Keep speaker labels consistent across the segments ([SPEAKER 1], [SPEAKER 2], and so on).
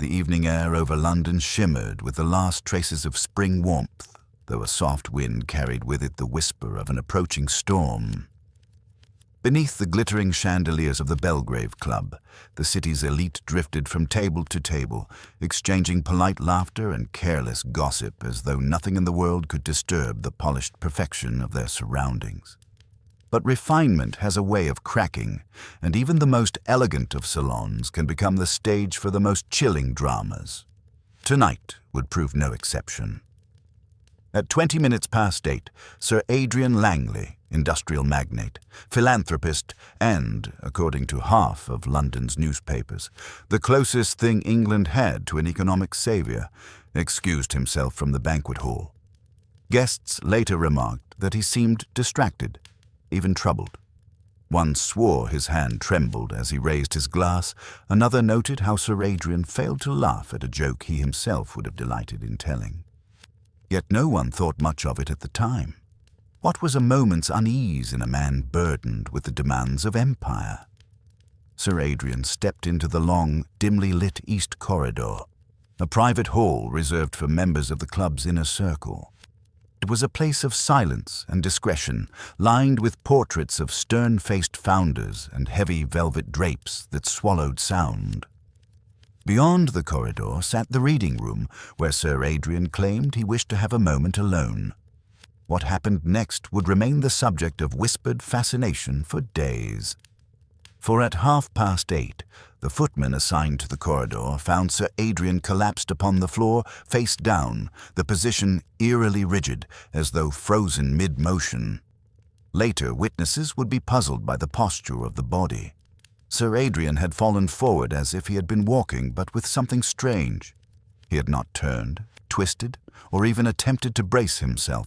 [SPEAKER 1] The evening air over London shimmered with the last traces of spring warmth, though a soft wind carried with it the whisper of an approaching storm. Beneath the glittering chandeliers of the Belgrave Club, the city's elite drifted from table to table, exchanging polite laughter and careless gossip as though nothing in the world could disturb the polished perfection of their surroundings. But refinement has a way of cracking, and even the most elegant of salons can become the stage for the most chilling dramas. Tonight would prove no exception. At 20 minutes past 8, Sir Adrian Langley, industrial magnate, philanthropist, and, according to half of London's newspapers, the closest thing England had to an economic saviour, excused himself from the banquet hall. Guests later remarked that he seemed distracted, even troubled. One swore his hand trembled as he raised his glass. Another noted how Sir Adrian failed to laugh at a joke he himself would have delighted in telling. Yet no one thought much of it at the time. What was a moment's unease in a man burdened with the demands of empire? Sir Adrian stepped into the long, dimly lit east corridor, a private hall reserved for members of the club's inner circle. It was a place of silence and discretion, lined with portraits of stern-faced founders and heavy velvet drapes that swallowed sound. Beyond the corridor sat the reading room, where Sir Adrian claimed he wished to have a moment alone. What happened next would remain the subject of whispered fascination for days. For at 8:30, the footman assigned to the corridor found Sir Adrian collapsed upon the floor, face down, the position eerily rigid, as though frozen mid-motion. Later, witnesses would be puzzled by the posture of the body. Sir Adrian had fallen forward as if he had been walking, but with something strange. He had not turned, twisted, or even attempted to brace himself.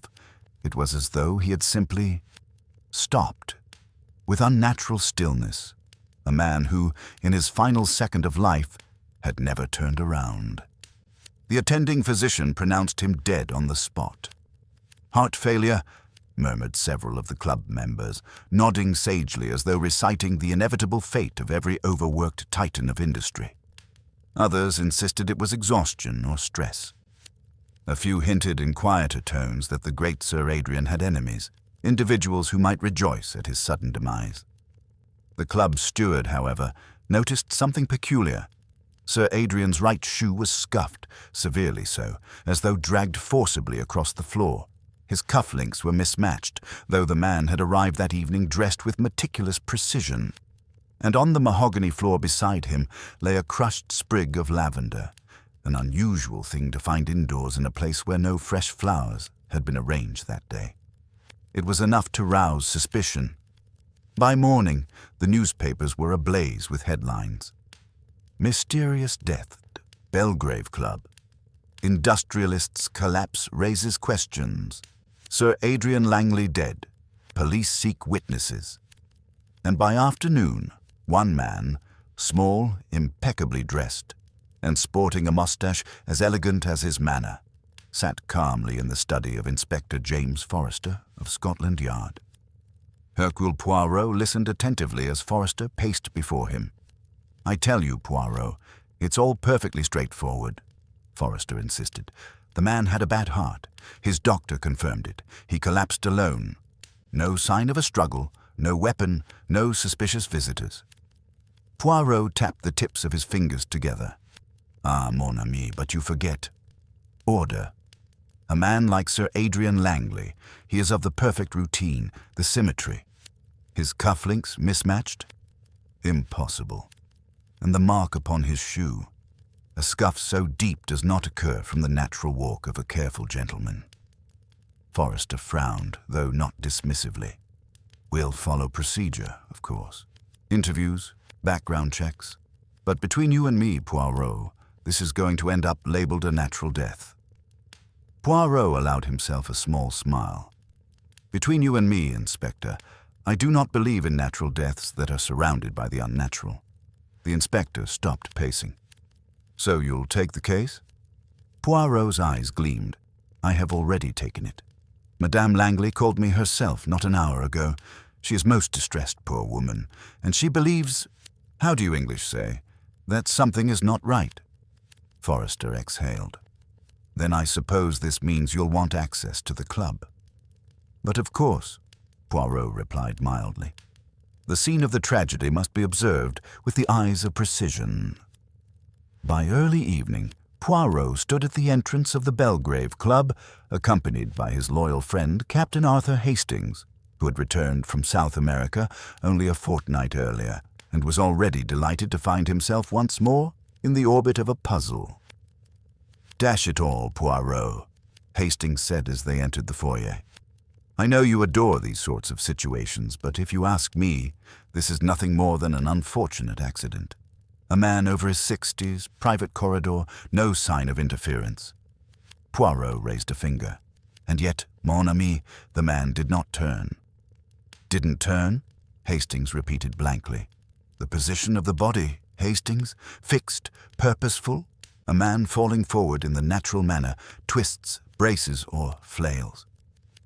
[SPEAKER 1] It was as though he had simply stopped, with unnatural stillness, a man who, in his final second of life, had never turned around. The attending physician pronounced him dead on the spot. "Heart failure," murmured several of the club members, nodding sagely as though reciting the inevitable fate of every overworked titan of industry. Others insisted it was exhaustion or stress. A few hinted in quieter tones that the great Sir Adrian had enemies, individuals who might rejoice at his sudden demise. The club steward, however, noticed something peculiar. Sir Adrian's right shoe was scuffed, severely so, as though dragged forcibly across the floor. His cufflinks were mismatched, though the man had arrived that evening dressed with meticulous precision. And on the mahogany floor beside him lay a crushed sprig of lavender, an unusual thing to find indoors in a place where no fresh flowers had been arranged that day. It was enough to rouse suspicion. By morning, the newspapers were ablaze with headlines. "Mysterious Death, Belgrave Club. Industrialists' Collapse Raises Questions. Sir Adrian Langley Dead. Police Seek Witnesses." And by afternoon, one man, small, impeccably dressed, and sporting a moustache as elegant as his manner, sat calmly in the study of Inspector James Forrester of Scotland Yard. Hercule Poirot listened attentively as Forrester paced before him. "I tell you, Poirot, it's all perfectly straightforward," Forrester insisted. "The man had a bad heart. His doctor confirmed it. He collapsed alone. No sign of a struggle, no weapon, no suspicious visitors." Poirot tapped the tips of his fingers together. "Ah, mon ami, but you forget. Order. A man like Sir Adrian Langley, he is of the perfect routine, the symmetry. His cufflinks mismatched? Impossible. And the mark upon his shoe. A scuff so deep does not occur from the natural walk of a careful gentleman." Forrester frowned, though not dismissively. "We'll follow procedure, of course. Interviews, background checks. But between you and me, Poirot, this is going to end up labeled a natural death." Poirot allowed himself a small smile. "Between you and me, Inspector, I do not believe in natural deaths that are surrounded by the unnatural." The inspector stopped pacing. "So you'll take the case?" Poirot's eyes gleamed. "I have already taken it. Madame Langley called me herself not an hour ago. She is most distressed, poor woman, and she believes, how do you English say, that something is not right. Forrester exhaled. "Then I suppose this means you'll want access to the club." "But of course," Poirot replied mildly. "The scene of the tragedy must be observed with the eyes of precision." By early evening, Poirot stood at the entrance of the Belgrave Club, accompanied by his loyal friend, Captain Arthur Hastings, who had returned from South America only a fortnight earlier, and was already delighted to find himself once more in the orbit of a puzzle. "Dash it all, Poirot," Hastings said as they entered the foyer. "I know you adore these sorts of situations, but if you ask me, this is nothing more than an unfortunate accident. A man over his 60s, private corridor, no sign of interference." Poirot raised a finger. "And yet, mon ami, the man did not turn." "Didn't turn?" Hastings repeated blankly. "The position of the body, Hastings, fixed, purposeful, a man falling forward in the natural manner, twists, braces, or flails.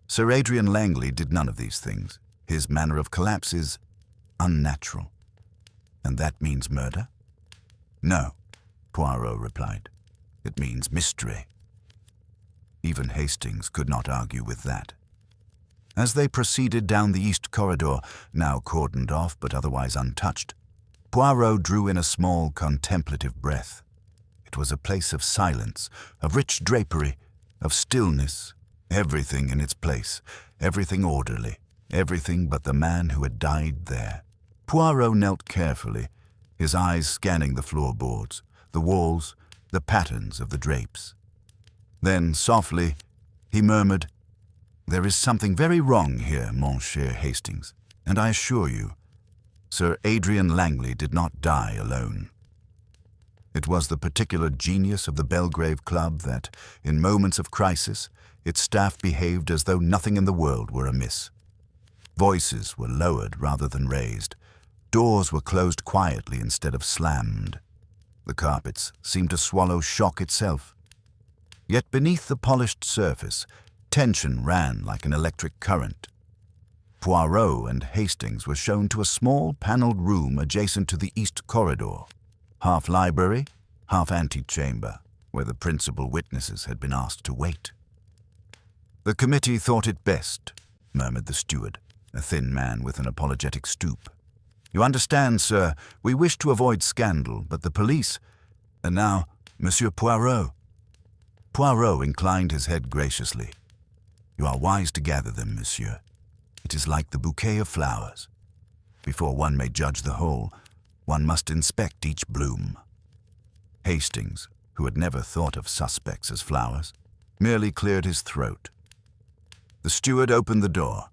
[SPEAKER 1] Sir Adrian Langley did none of these things. His manner of collapse is unnatural." "And that means murder?" "No," Poirot replied. "It means mystery." Even Hastings could not argue with that. As they proceeded down the east corridor, now cordoned off but otherwise untouched, Poirot drew in a small contemplative breath. It was a place of silence, of rich drapery, of stillness, everything in its place, everything orderly, everything but the man who had died there. Poirot knelt carefully, his eyes scanning the floorboards, the walls, the patterns of the drapes. Then, softly, he murmured, "There is something very wrong here, mon cher Hastings, and I assure you, Sir Adrian Langley did not die alone." It was the particular genius of the Belgrave Club that, in moments of crisis, its staff behaved as though nothing in the world were amiss. Voices were lowered rather than raised. Doors were closed quietly instead of slammed. The carpets seemed to swallow shock itself. Yet beneath the polished surface, tension ran like an electric current. Poirot and Hastings were shown to a small paneled room adjacent to the east corridor, half library, half antechamber, where the principal witnesses had been asked to wait. "The committee thought it best," murmured the steward, a thin man with an apologetic stoop. "You understand, sir, we wish to avoid scandal, but the police... And now, Monsieur Poirot." Poirot inclined his head graciously. "You are wise to gather them, monsieur. It is like the bouquet of flowers. Before one may judge the whole, one must inspect each bloom." Hastings, who had never thought of suspects as flowers, merely cleared his throat. The steward opened the door.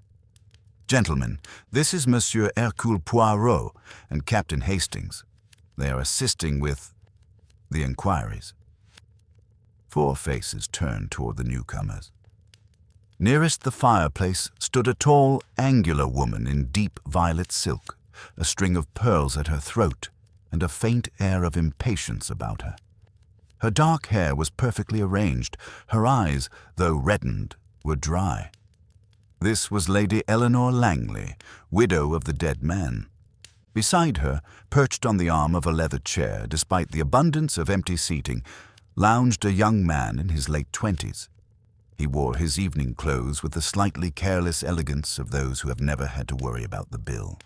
[SPEAKER 1] "Gentlemen, this is Monsieur Hercule Poirot and Captain Hastings. They are assisting with the inquiries." 4 faces turned toward the newcomers. Nearest the fireplace stood a tall, angular woman in deep violet silk, a string of pearls at her throat, and a faint air of impatience about her. Her dark hair was perfectly arranged. Her eyes, though reddened, were dry. This was Lady Eleanor Langley, widow of the dead man. Beside her, perched on the arm of a leather chair, despite the abundance of empty seating, lounged a young man in his late 20s. He wore his evening clothes with the slightly careless elegance of those who have never had to worry about the bill.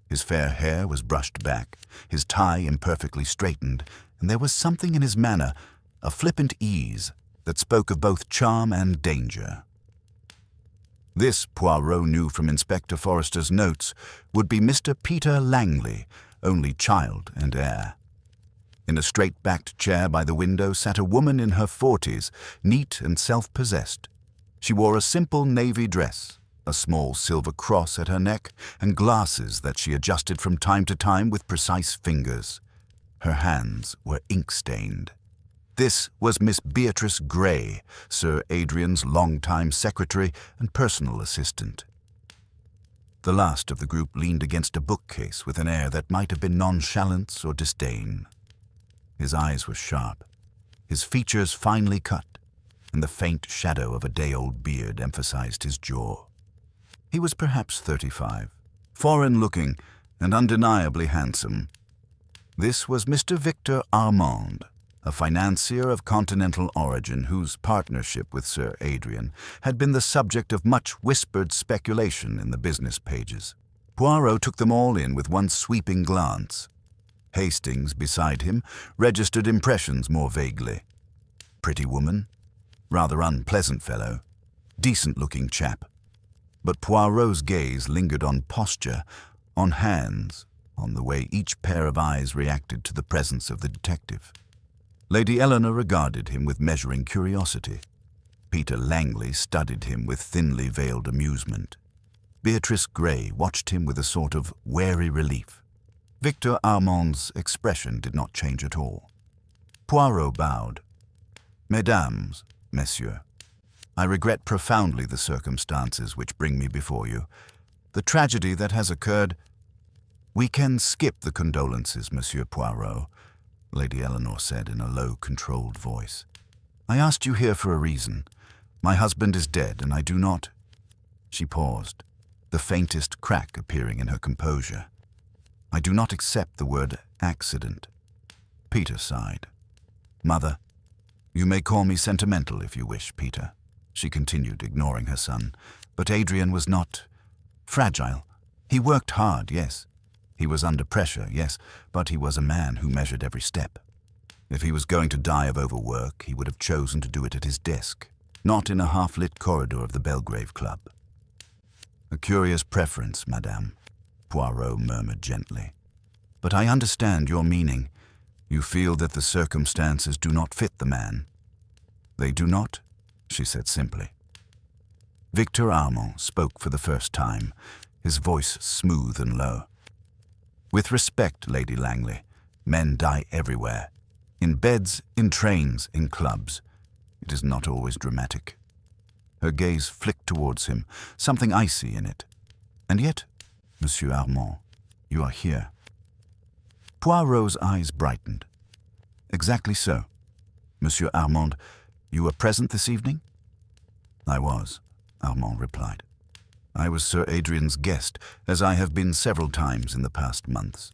[SPEAKER 1] His fair hair was brushed back, his tie imperfectly straightened, and there was something in his manner, a flippant ease, that spoke of both charm and danger. This, Poirot knew from Inspector Forrester's notes, would be Mr. Peter Langley, only child and heir. In a straight-backed chair by the window sat a woman in her 40s, neat and self-possessed. She wore a simple navy dress, a small silver cross at her neck, and glasses that she adjusted from time to time with precise fingers. Her hands were ink-stained. This was Miss Beatrice Gray, Sir Adrian's longtime secretary and personal assistant. The last of the group leaned against a bookcase with an air that might have been nonchalance or disdain. His eyes were sharp, his features finely cut, and the faint shadow of a day-old beard emphasized his jaw. He was perhaps 35, foreign-looking and undeniably handsome. This was Mr. Victor Armand, a financier of continental origin whose partnership with Sir Adrian had been the subject of much whispered speculation in the business pages. Poirot took them all in with one sweeping glance. Hastings, beside him, registered impressions more vaguely. Pretty woman, rather unpleasant fellow, decent-looking chap. But Poirot's gaze lingered on posture, on hands, on the way each pair of eyes reacted to the presence of the detective. Lady Eleanor regarded him with measuring curiosity. Peter Langley studied him with thinly veiled amusement. Beatrice Grey watched him with a sort of wary relief. Victor Armand's expression did not change at all. Poirot bowed. "Mesdames, messieurs, I regret profoundly the circumstances which bring me before you. The tragedy that has occurred—" "We can skip the condolences, Monsieur Poirot," Lady Eleanor said in a low, controlled voice. "I asked you here for a reason. My husband is dead, and I do not—" She paused, the faintest crack appearing in her composure. "I do not accept the word accident." Peter sighed. "Mother, you may call me sentimental if you wish, Peter," she continued, ignoring her son, "but Adrian was not fragile. He worked hard, yes. He was under pressure, yes, but he was a man who measured every step. If he was going to die of overwork, he would have chosen to do it at his desk, not in a half-lit corridor of the Belgrave Club." "A curious preference, madame," Poirot murmured gently. "But I understand your meaning. You feel that the circumstances do not fit the man." "They do not," she said simply. Victor Armand spoke for the first time, his voice smooth and low. "With respect, Lady Langley, men die everywhere. In beds, in trains, in clubs. It is not always dramatic." Her gaze flicked towards him, something icy in it. "And yet, Monsieur Armand, you are here." Poirot's eyes brightened. "Exactly so. Monsieur Armand, you were present this evening?" "I was," Armand replied. "I was Sir Adrian's guest, as I have been several times in the past months.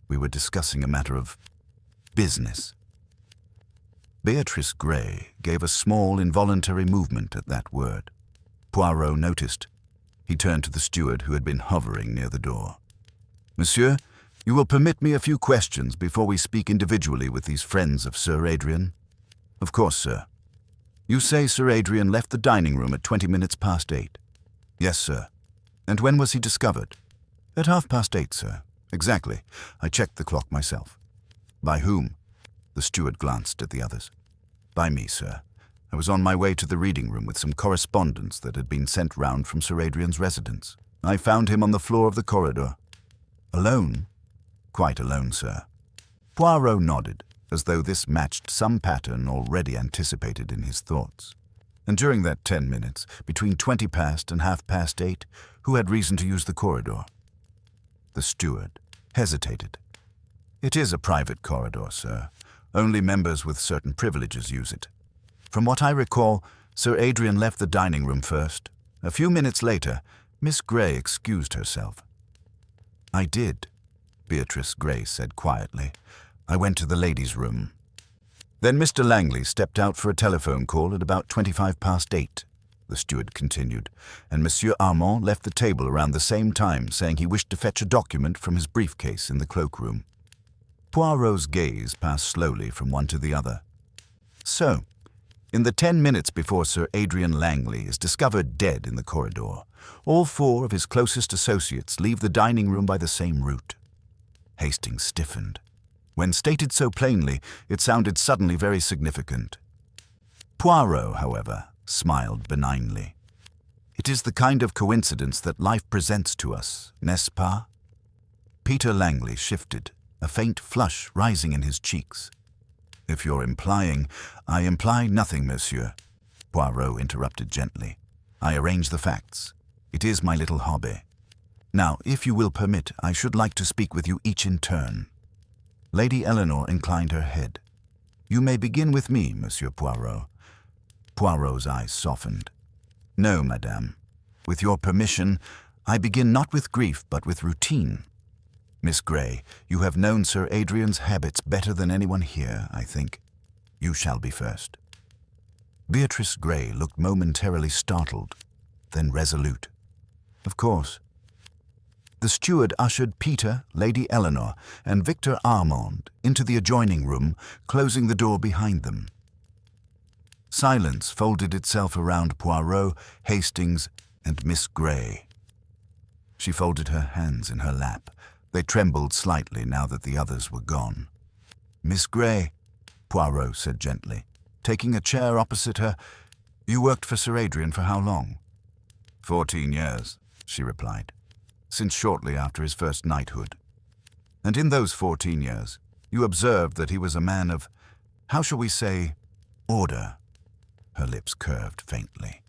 [SPEAKER 1] We were discussing a matter of business." Beatrice Grey gave a small, involuntary movement at that word. Poirot noticed. He turned to the steward who had been hovering near the door. "Monsieur, you will permit me a few questions before we speak individually with these friends of Sir Adrian?" "Of course, sir." "You say Sir Adrian left the dining room at 20 minutes past 8. "Yes, sir." "And when was he discovered?" "At 8:30, sir. Exactly. I checked the clock myself." "By whom?" The steward glanced at the others. "By me, sir. I was on my way to the reading room with some correspondence that had been sent round from Sir Adrian's residence. I found him on the floor of the corridor." "Alone?" "Quite alone, sir." Poirot nodded, as though this matched some pattern already anticipated in his thoughts. "And during that 10 minutes, between 20 past and 8:30, who had reason to use the corridor?" The steward hesitated. "It is a private corridor, sir. Only members with certain privileges use it. From what I recall, Sir Adrian left the dining room first. A few minutes later, Miss Grey excused herself." "I did," Beatrice Grey said quietly. "I went to the ladies' room." "Then Mr. Langley stepped out for a telephone call at about 25 past 8, the steward continued, "and Monsieur Armand left the table around the same time, saying he wished to fetch a document from his briefcase in the cloakroom." Poirot's gaze passed slowly from one to the other. "So, in the 10 minutes before Sir Adrian Langley is discovered dead in the corridor, all 4 of his closest associates leave the dining room by the same route." Hastings stiffened. When stated so plainly, it sounded suddenly very significant. Poirot, however, smiled benignly. "It is the kind of coincidence that life presents to us, n'est-ce pas?" Peter Langley shifted, a faint flush rising in his cheeks. "If you're implying—" "I imply nothing, monsieur," Poirot interrupted gently. "I arrange the facts. It is my little hobby. Now, if you will permit, I should like to speak with you each in turn." Lady Eleanor inclined her head. "You may begin with me, Monsieur Poirot." Poirot's eyes softened. "No, madame. With your permission, I begin not with grief, but with routine. Miss Grey, you have known Sir Adrian's habits better than anyone here, I think. You shall be first." Beatrice Grey looked momentarily startled, then resolute. "Of course." The steward ushered Peter, Lady Eleanor, and Victor Armand into the adjoining room, closing the door behind them. Silence folded itself around Poirot, Hastings, and Miss Grey. She folded her hands in her lap. They trembled slightly now that the others were gone. "Miss Grey," Poirot said gently, taking a chair opposite her, "you worked for Sir Adrian for how long?" 14 years, she replied, "since shortly after his first knighthood. And in those 14 years, you observed that he was a man of, how shall we say, order." Her lips curved faintly.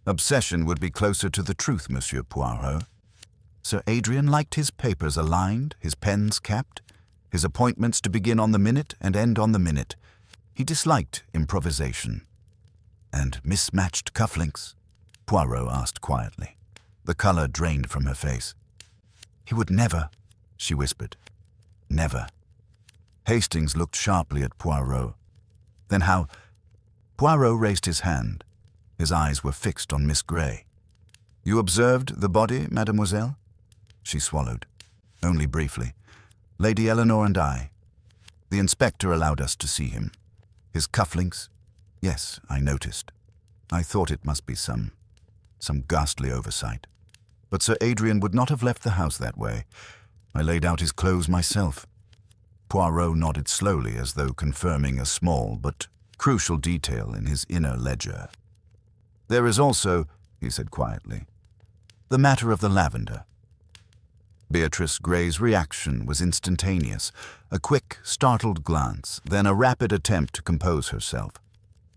[SPEAKER 1] "Obsession would be closer to the truth, Monsieur Poirot. Sir Adrian liked his papers aligned, his pens capped, his appointments to begin on the minute and end on the minute. He disliked improvisation." "And mismatched cufflinks?" Poirot asked quietly. The color drained from her face. "He would never," she whispered. "Never." Hastings looked sharply at Poirot. "Then how—" Poirot raised his hand. His eyes were fixed on Miss Grey. "You observed the body, mademoiselle?" She swallowed. "Only briefly. Lady Eleanor and I. The inspector allowed us to see him. His cufflinks? Yes, I noticed. I thought it must be some ghastly oversight. But Sir Adrian would not have left the house that way. I laid out his clothes myself." Poirot nodded slowly as though confirming a small but crucial detail in his inner ledger. "There is also," he said quietly, "the matter of the lavender." Beatrice Grey's reaction was instantaneous, a quick, startled glance, then a rapid attempt to compose herself.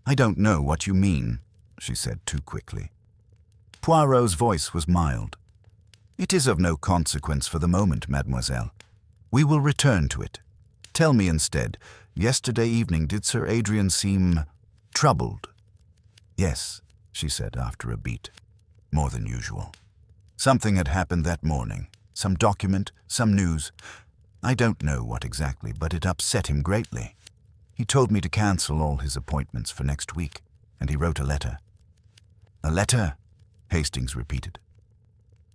[SPEAKER 1] "I don't know what you mean," she said too quickly. Poirot's voice was mild. "It is of no consequence for the moment, mademoiselle. We will return to it. Tell me instead, yesterday evening did Sir Adrian seem troubled?" "Yes," she said after a beat. "More than usual. Something had happened that morning. Some document, some news. I don't know what exactly, but it upset him greatly. He told me to cancel all his appointments for next week, and he wrote a letter." "A letter?" Hastings repeated.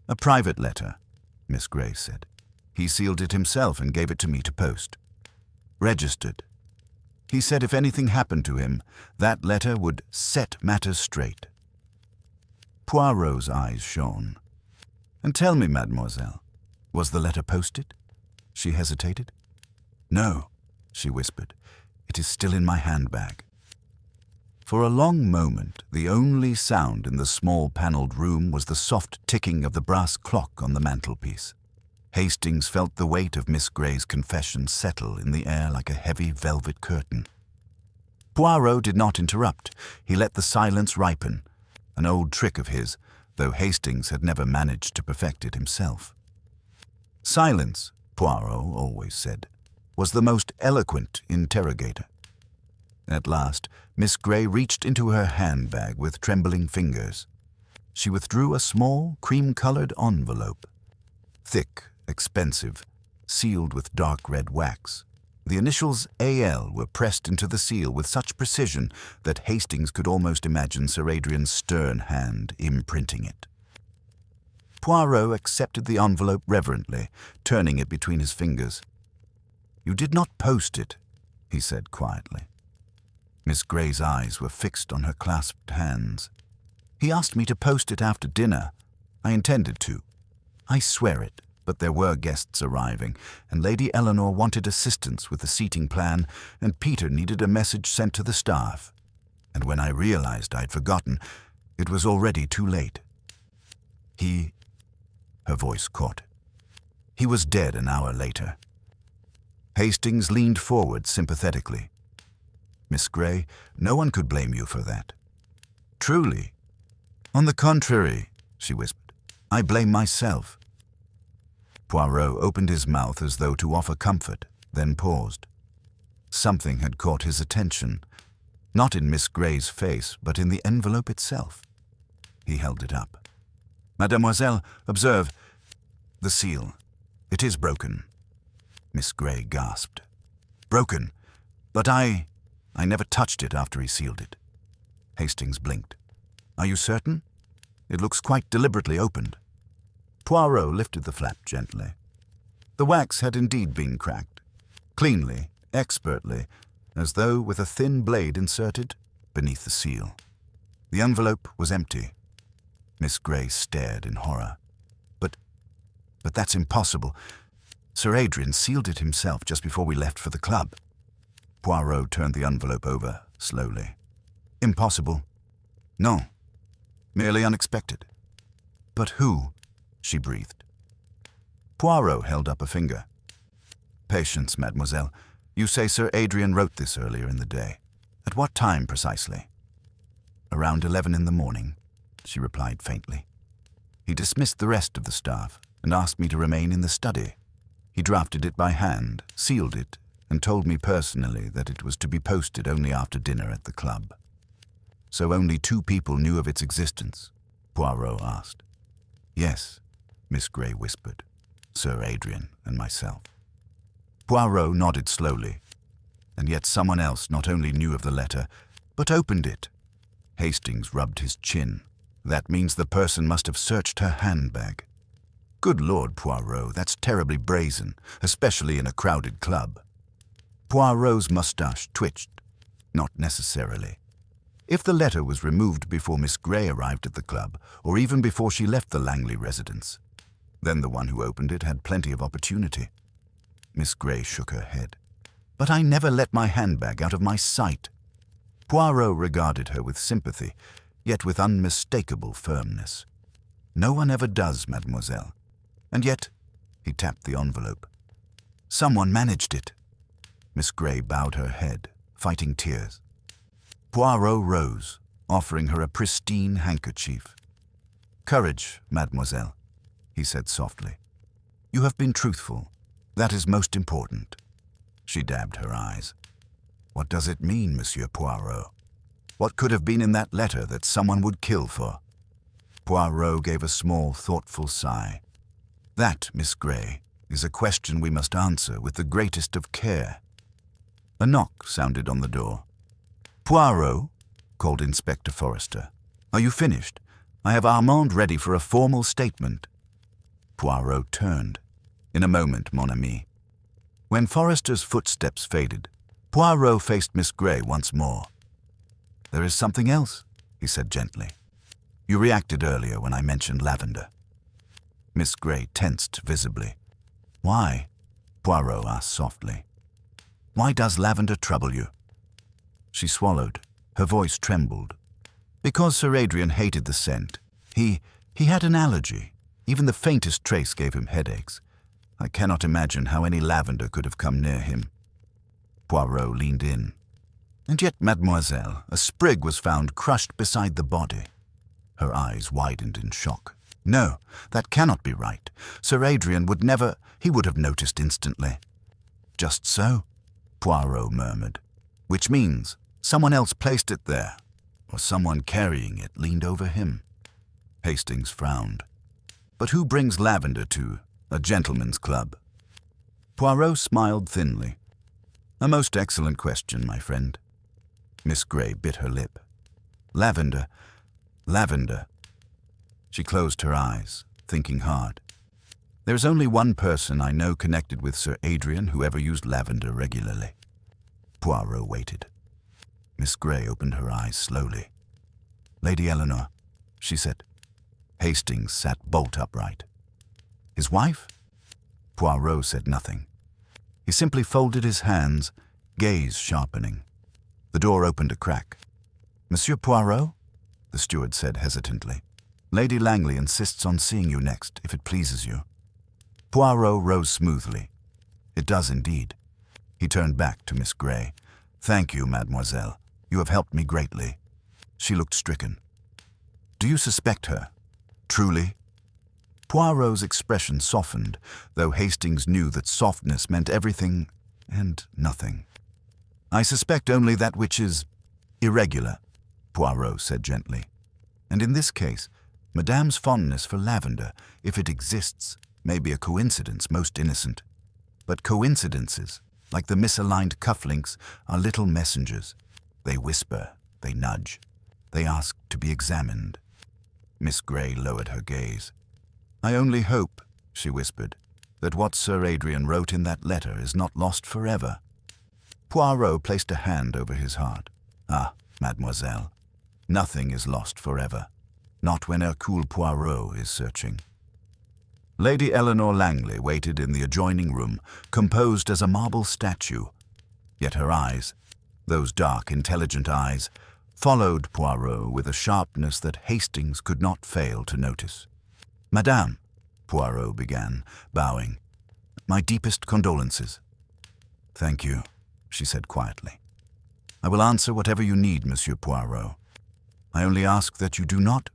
[SPEAKER 1] "A private letter," Miss Grey said. "He sealed it himself and gave it to me to post. Registered. He said if anything happened to him, that letter would set matters straight." Poirot's eyes shone. "And tell me, mademoiselle, was the letter posted?" She hesitated. "No," she whispered. "It is still in my handbag." For a long moment, the only sound in the small panelled room was the soft ticking of the brass clock on the mantelpiece. Hastings felt the weight of Miss Grey's confession settle in the air like a heavy velvet curtain. Poirot did not interrupt. He let the silence ripen, an old trick of his, though Hastings had never managed to perfect it himself. Silence, Poirot always said, was the most eloquent interrogator. At last, Miss Grey reached into her handbag with trembling fingers. She withdrew a small, cream-colored envelope. Thick, expensive, sealed with dark red wax. The initials A.L. were pressed into the seal with such precision that Hastings could almost imagine Sir Adrian's stern hand imprinting it. Poirot accepted the envelope reverently, turning it between his fingers. "You did not post it," he said quietly. Miss Grey's eyes were fixed on her clasped hands. "He asked me to post it after dinner. I intended to. I swear it, but there were guests arriving, and Lady Eleanor wanted assistance with the seating plan, and Peter needed a message sent to the staff. And when I realized I'd forgotten, it was already too late. He—" her voice caught. "He was dead an hour later." Hastings leaned forward sympathetically. "Miss Grey, no one could blame you for that." "Truly?" "On the contrary," she whispered, "I blame myself." Poirot opened his mouth as though to offer comfort, then paused. Something had caught his attention, not in Miss Grey's face, but in the envelope itself. He held it up. "Mademoiselle, observe the seal. It is broken." Miss Grey gasped. "Broken? But I—" I never touched it after he sealed it. Hastings blinked. Are you certain? It looks quite deliberately opened. Poirot lifted the flap gently. The wax had indeed been cracked, cleanly, expertly, as though with a thin blade inserted beneath the seal. The envelope was empty. Miss Grey stared in horror. But that's impossible. Sir Adrian sealed it himself just before we left for the club. Poirot turned the envelope over slowly. Impossible. No. Merely unexpected. But who? She breathed. Poirot held up a finger. Patience, mademoiselle. You say Sir Adrian wrote this earlier in the day. At what time precisely? Around 11 in the morning, she replied faintly. He dismissed the rest of the staff and asked me to remain in the study. He drafted it by hand, sealed it, and told me personally that it was to be posted only after dinner at the club. So only 2 people knew of its existence? Poirot asked. Yes, Miss Grey whispered. Sir Adrian and myself. Poirot nodded slowly. And yet someone else not only knew of the letter, but opened it. Hastings rubbed his chin. That means the person must have searched her handbag. Good Lord, Poirot, that's terribly brazen, especially in a crowded club. Poirot's moustache twitched. Not necessarily. If the letter was removed before Miss Grey arrived at the club, or even before she left the Langley residence, then the one who opened it had plenty of opportunity. Miss Grey shook her head. But I never let my handbag out of my sight. Poirot regarded her with sympathy, yet with unmistakable firmness. No one ever does, mademoiselle. And yet, he tapped the envelope. Someone managed it. Miss Grey bowed her head, fighting tears. Poirot rose, offering her a pristine handkerchief. Courage, mademoiselle, he said softly. You have been truthful. That is most important. She dabbed her eyes. What does it mean, Monsieur Poirot? What could have been in that letter that someone would kill for? Poirot gave a small, thoughtful sigh. That, Miss Grey, is a question we must answer with the greatest of care. A knock sounded on the door. Poirot, called Inspector Forrester. Are you finished? I have Armand ready for a formal statement. Poirot turned. In a moment, mon ami. When Forrester's footsteps faded, Poirot faced Miss Grey once more. There is something else, he said gently. You reacted earlier when I mentioned lavender. Miss Grey tensed visibly. Why? Poirot asked softly. Why does lavender trouble you? She swallowed. Her voice trembled. Because Sir Adrian hated the scent. He had an allergy. Even the faintest trace gave him headaches. I cannot imagine how any lavender could have come near him. Poirot leaned in. And yet, mademoiselle, a sprig was found crushed beside the body. Her eyes widened in shock. No, that cannot be right. Sir Adrian would never, he would have noticed instantly. Just so, Poirot murmured. Which means someone else placed it there, or someone carrying it leaned over him. Hastings frowned. But who brings lavender to a gentleman's club? Poirot smiled thinly. A most excellent question, my friend. Miss Grey bit her lip. Lavender. She closed her eyes, thinking hard. There's only one person I know connected with Sir Adrian who ever used lavender regularly. Poirot waited. Miss Grey opened her eyes slowly. Lady Eleanor, she said. Hastings sat bolt upright. His wife? Poirot said nothing. He simply folded his hands, gaze sharpening. The door opened a crack. Monsieur Poirot? The steward said hesitantly. Lady Langley insists on seeing you next, if it pleases you. Poirot rose smoothly. It does indeed. He turned back to Miss Grey. Thank you, mademoiselle. You have helped me greatly. She looked stricken. Do you suspect her? Truly? Poirot's expression softened, though Hastings knew that softness meant everything and nothing. I suspect only that which is irregular, Poirot said gently. And in this case, Madame's fondness for lavender, if it exists, may be a coincidence most innocent. But coincidences Like the misaligned cufflinks, are little messengers. They whisper, they nudge, they ask to be examined. Miss Grey lowered her gaze. "I only hope," she whispered, "that what Sir Adrian wrote in that letter is not lost forever." Poirot placed a hand over his heart. "Ah, mademoiselle, nothing is lost forever. Not when Hercule Poirot is searching." Lady Eleanor Langley waited in the adjoining room, composed as a marble statue. Yet her eyes, those dark, intelligent eyes, followed Poirot with a sharpness that Hastings could not fail to notice. "Madame," Poirot began, bowing, "my deepest condolences." "Thank you," she said quietly. "I will answer whatever you need, Monsieur Poirot. I only ask that you do not—"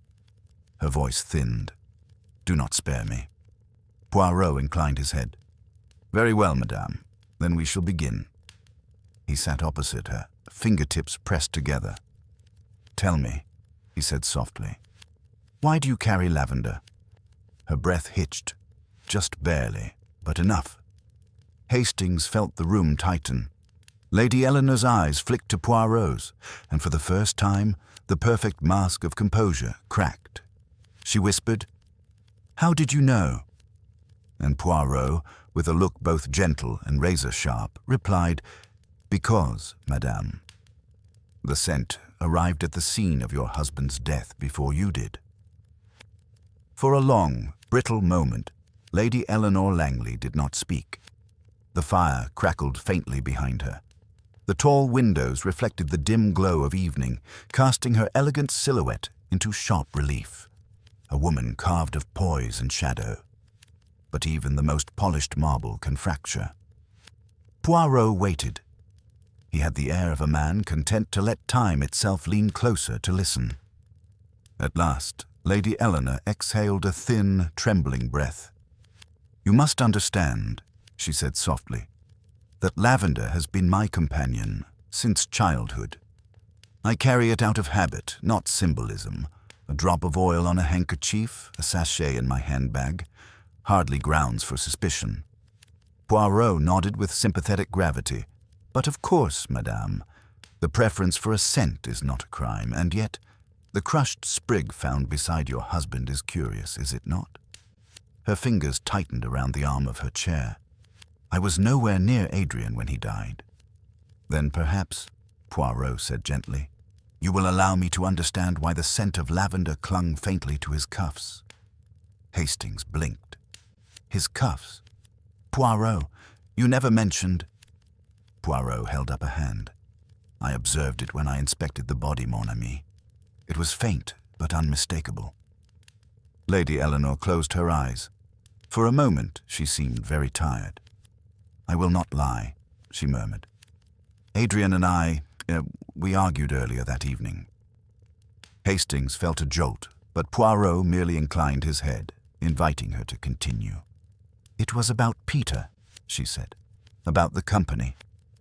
[SPEAKER 1] Her voice thinned. "Do not spare me." Poirot inclined his head. "Very well, madame. Then we shall begin." He sat opposite her, fingertips pressed together. "Tell me," he said softly, "why do you carry lavender?" Her breath hitched, just barely, but enough. Hastings felt the room tighten. Lady Eleanor's eyes flicked to Poirot's, and for the first time, the perfect mask of composure cracked. She whispered, "How did you know?" And Poirot, with a look both gentle and razor-sharp, replied, "Because, madame, the scent arrived at the scene of your husband's death before you did." For a long, brittle moment, Lady Eleanor Langley did not speak. The fire crackled faintly behind her. The tall windows reflected the dim glow of evening, casting her elegant silhouette into sharp relief. A woman carved of poise and shadow. But even the most polished marble can fracture. Poirot waited. He had the air of a man content to let time itself lean closer to listen. At last, Lady Eleanor exhaled a thin, trembling breath. "You must understand," she said softly, "that lavender has been my companion since childhood. I carry it out of habit, not symbolism. A drop of oil on a handkerchief, a sachet in my handbag, hardly grounds for suspicion." Poirot nodded with sympathetic gravity. "But of course, madame, the preference for a scent is not a crime, and yet the crushed sprig found beside your husband is curious, is it not?" Her fingers tightened around the arm of her chair. "I was nowhere near Adrian when he died." "Then perhaps," Poirot said gently, "you will allow me to understand why the scent of lavender clung faintly to his cuffs." Hastings blinked. "His cuffs? Poirot, you never mentioned—" Poirot held up a hand. "I observed it when I inspected the body, mon ami. It was faint, but unmistakable." Lady Eleanor closed her eyes. For a moment, she seemed very tired. "I will not lie," she murmured. "Adrian and we argued earlier that evening." Hastings felt a jolt, but Poirot merely inclined his head, inviting her to continue. "It was about Peter," she said. "About the company.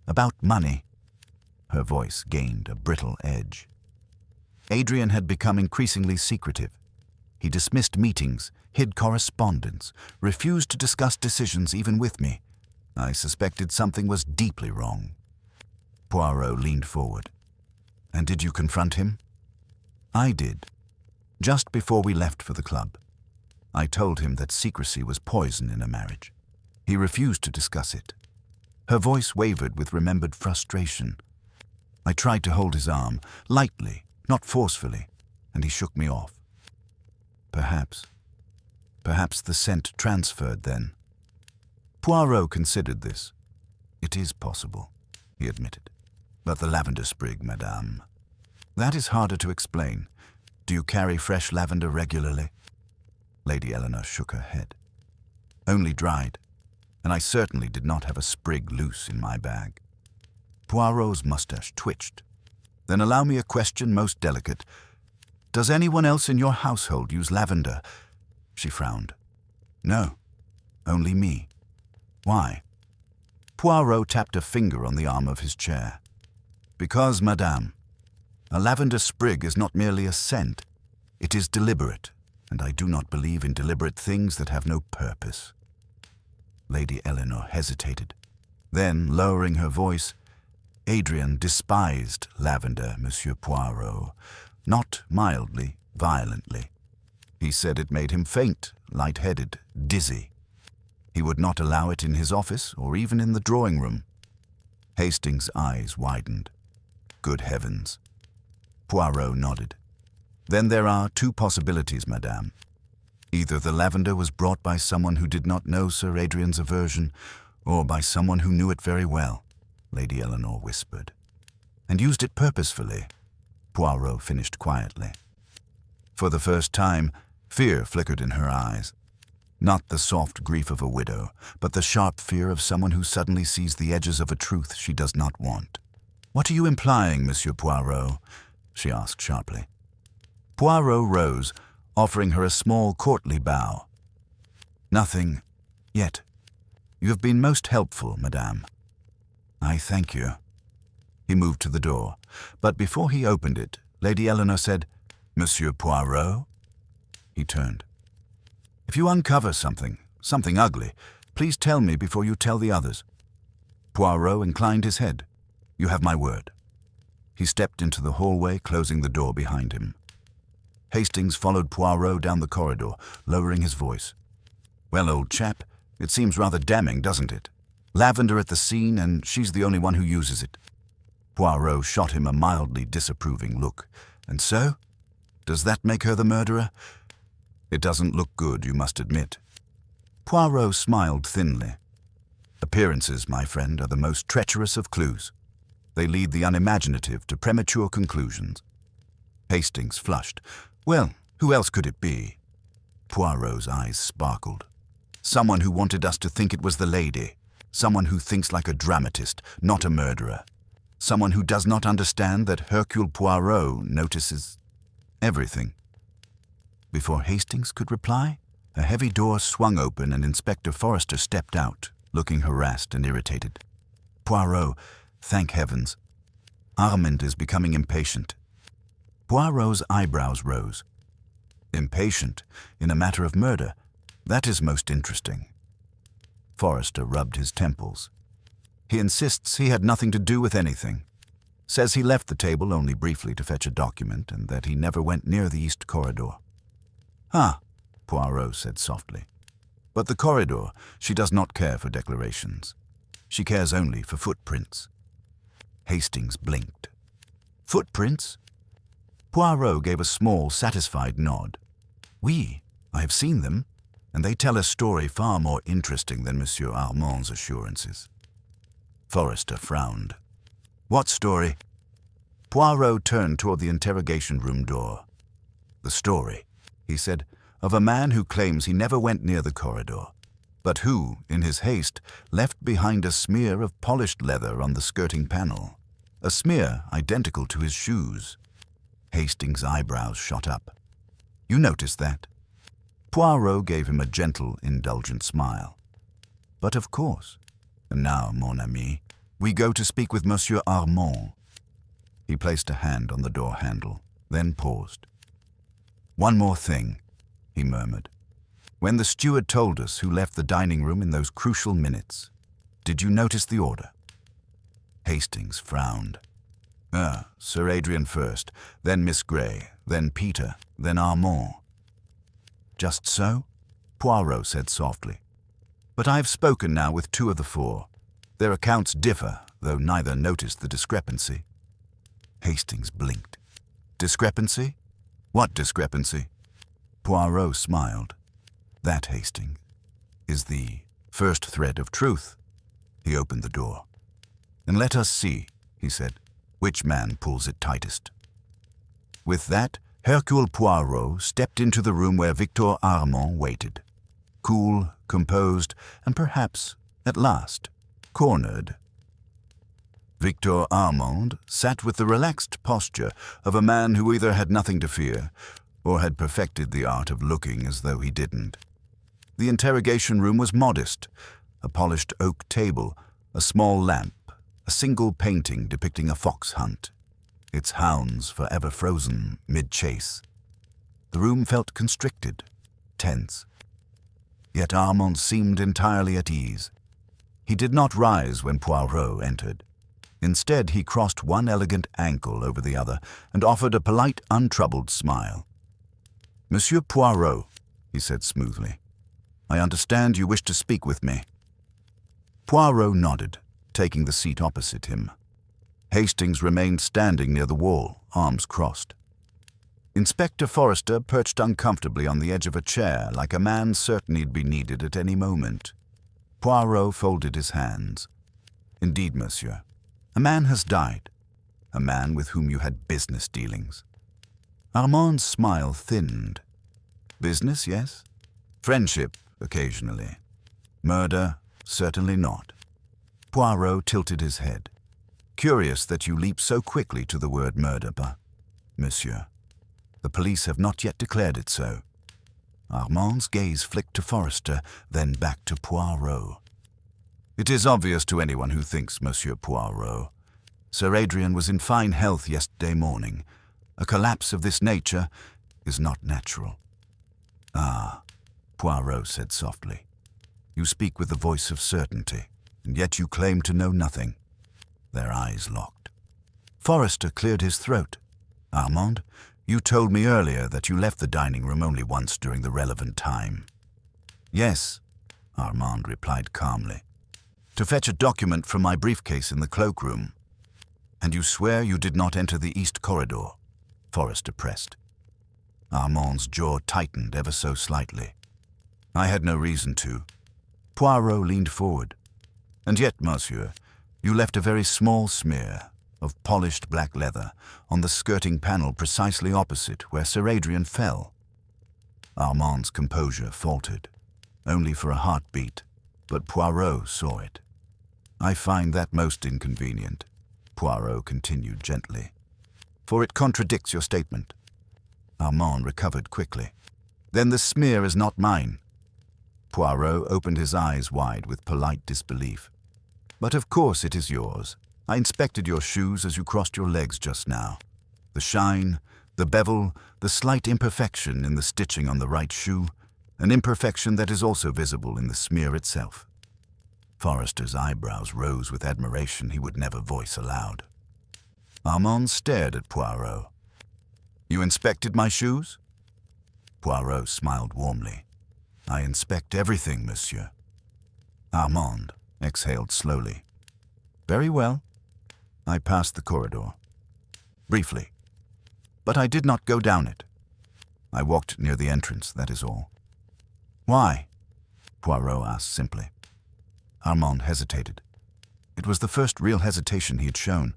[SPEAKER 1] About money." Her voice gained a brittle edge. Adrian had become increasingly secretive. He dismissed meetings, hid correspondence, refused to discuss decisions even with me. I suspected something was deeply wrong. Poirot leaned forward. "And did you confront him?" "I did. Just before we left for the club. I told him that secrecy was poison in a marriage. He refused to discuss it." Her voice wavered with remembered frustration. I tried to hold his arm, lightly, not forcefully, and he shook me off. Perhaps the scent transferred then. Poirot considered this. "It is possible," he admitted. "But the lavender sprig, madame, that is harder to explain. Do you carry fresh lavender regularly?" Lady Eleanor shook her head. "Only dried, and I certainly did not have a sprig loose in my bag." Poirot's mustache twitched. "Then allow me a question most delicate. Does anyone else in your household use lavender?" She frowned. "No, only me." "Why?" Poirot tapped a finger on the arm of his chair. "Because, madame, a lavender sprig is not merely a scent. It is deliberate, and I do not believe in deliberate things that have no purpose." Lady Eleanor hesitated. Then, lowering her voice, Adrian despised lavender, Monsieur Poirot, not mildly, violently. He said it made him faint, light-headed, dizzy. He would not allow it in his office or even in the drawing-room. Hastings' eyes widened. Good heavens. Poirot nodded. Then there are two possibilities, madame. Either the lavender was brought by someone who did not know Sir Adrian's aversion, or by someone who knew it very well, Lady Eleanor whispered. And used it purposefully, Poirot finished quietly. For the first time, fear flickered in her eyes. Not the soft grief of a widow, but the sharp fear of someone who suddenly sees the edges of a truth she does not want. "What are you implying, Monsieur Poirot?" she asked sharply. Poirot rose, offering her a small, courtly bow. "Nothing yet. You have been most helpful, madame." "I thank you." He moved to the door, but before he opened it, Lady Eleanor said, "Monsieur Poirot?" He turned. "If you uncover something ugly, please tell me before you tell the others." Poirot inclined his head. "You have my word." He stepped into the hallway, closing the door behind him. Hastings followed Poirot down the corridor, lowering his voice. "Well, old chap, it seems rather damning, doesn't it? Lavender at the scene, and she's the only one who uses it." Poirot shot him a mildly disapproving look. "And so? Does that make her the murderer?" "It doesn't look good, you must admit." Poirot smiled thinly. "Appearances, my friend, are the most treacherous of clues. They lead the unimaginative to premature conclusions." Hastings flushed. "Well, who else could it be?" Poirot's eyes sparkled. "Someone who wanted us to think it was the lady. Someone who thinks like a dramatist, not a murderer. Someone who does not understand that Hercule Poirot notices everything." Before Hastings could reply, a heavy door swung open and Inspector Forrester stepped out, looking harassed and irritated. "Poirot, thank heavens. Armand is becoming impatient." Poirot's eyebrows rose. "Impatient in a matter of murder? That is most interesting." Forrester rubbed his temples. "He insists he had nothing to do with anything. Says he left the table only briefly to fetch a document and that he never went near the east corridor." "Ah," Poirot said softly. "But the corridor, she does not care for declarations. She cares only for footprints." Hastings blinked. "Footprints?" Poirot gave a small, satisfied nod. "Oui, I have seen them, and they tell a story far more interesting than Monsieur Armand's assurances." Forrester frowned. "What story?" Poirot turned toward the interrogation room door. "The story," he said, "of a man who claims he never went near the corridor, but who, in his haste, left behind a smear of polished leather on the skirting panel, a smear identical to his shoes." Hastings' eyebrows shot up. "You noticed that?" Poirot gave him a gentle, indulgent smile. "But of course. And now, mon ami, we go to speak with Monsieur Armand." He placed a hand on the door handle, then paused. "One more thing," he murmured. "When the steward told us who left the dining room in those crucial minutes, did you notice the order?" Hastings frowned. Sir Adrian first, then Miss Grey, then Peter, then Armand." "Just so?" Poirot said softly. "But I have spoken now with two of the four. Their accounts differ, though neither noticed the discrepancy." Hastings blinked. "Discrepancy? What discrepancy?" Poirot smiled. "That, Hastings, is the first thread of truth." He opened the door. "And let us see," he said, "which man pulls it tightest." With that, Hercule Poirot stepped into the room where Victor Armand waited. Cool, composed, and perhaps, at last, cornered. Victor Armand sat with the relaxed posture of a man who either had nothing to fear or had perfected the art of looking as though he didn't. The interrogation room was modest: a polished oak table, a small lamp, a single painting depicting a fox hunt, its hounds forever frozen mid-chase. The room felt constricted, tense. Yet Armand seemed entirely at ease. He did not rise when Poirot entered. Instead, he crossed one elegant ankle over the other and offered a polite, untroubled smile. "Monsieur Poirot," he said smoothly, "I understand you wish to speak with me." Poirot nodded, taking the seat opposite him. Hastings remained standing near the wall, arms crossed. Inspector Forrester perched uncomfortably on the edge of a chair, like a man certain he'd be needed at any moment. Poirot folded his hands. "Indeed, monsieur, a man has died, a man with whom you had business dealings." Armand's smile thinned. "Business, yes. Friendship, occasionally. Murder, certainly not." Poirot tilted his head. "Curious that you leap so quickly to the word murder, monsieur. The police have not yet declared it so." Armand's gaze flicked to Forrester, then back to Poirot. "It is obvious to anyone who thinks, Monsieur Poirot. Sir Adrian was in fine health yesterday morning. A collapse of this nature is not natural." "Ah," Poirot said softly. "You speak with the voice of certainty, and yet you claim to know nothing." Their eyes locked. Forrester cleared his throat. "Armand, you told me earlier that you left the dining room only once during the relevant time." "Yes," Armand replied calmly. "To fetch a document from my briefcase in the cloakroom." "And you swear you did not enter the east corridor?" Forrester pressed. Armand's jaw tightened ever so slightly. "I had no reason to." Poirot leaned forward. "And yet, monsieur, you left a very small smear of polished black leather on the skirting panel precisely opposite where Sir Adrian fell." Armand's composure faltered, only for a heartbeat, but Poirot saw it. "I find that most inconvenient," Poirot continued gently, "for it contradicts your statement." Armand recovered quickly. "Then the smear is not mine." Poirot opened his eyes wide with polite disbelief. "But of course it is yours. I inspected your shoes as you crossed your legs just now. The shine, the bevel, the slight imperfection in the stitching on the right shoe, an imperfection that is also visible in the smear itself." Forrester's eyebrows rose with admiration he would never voice aloud. Armand stared at Poirot. "You inspected my shoes?" Poirot smiled warmly. "I inspect everything, monsieur." Armand exhaled slowly. "Very well. I passed the corridor. Briefly. But I did not go down it. I walked near the entrance, that is all." "Why?" Poirot asked simply. Armand hesitated. It was the first real hesitation he had shown.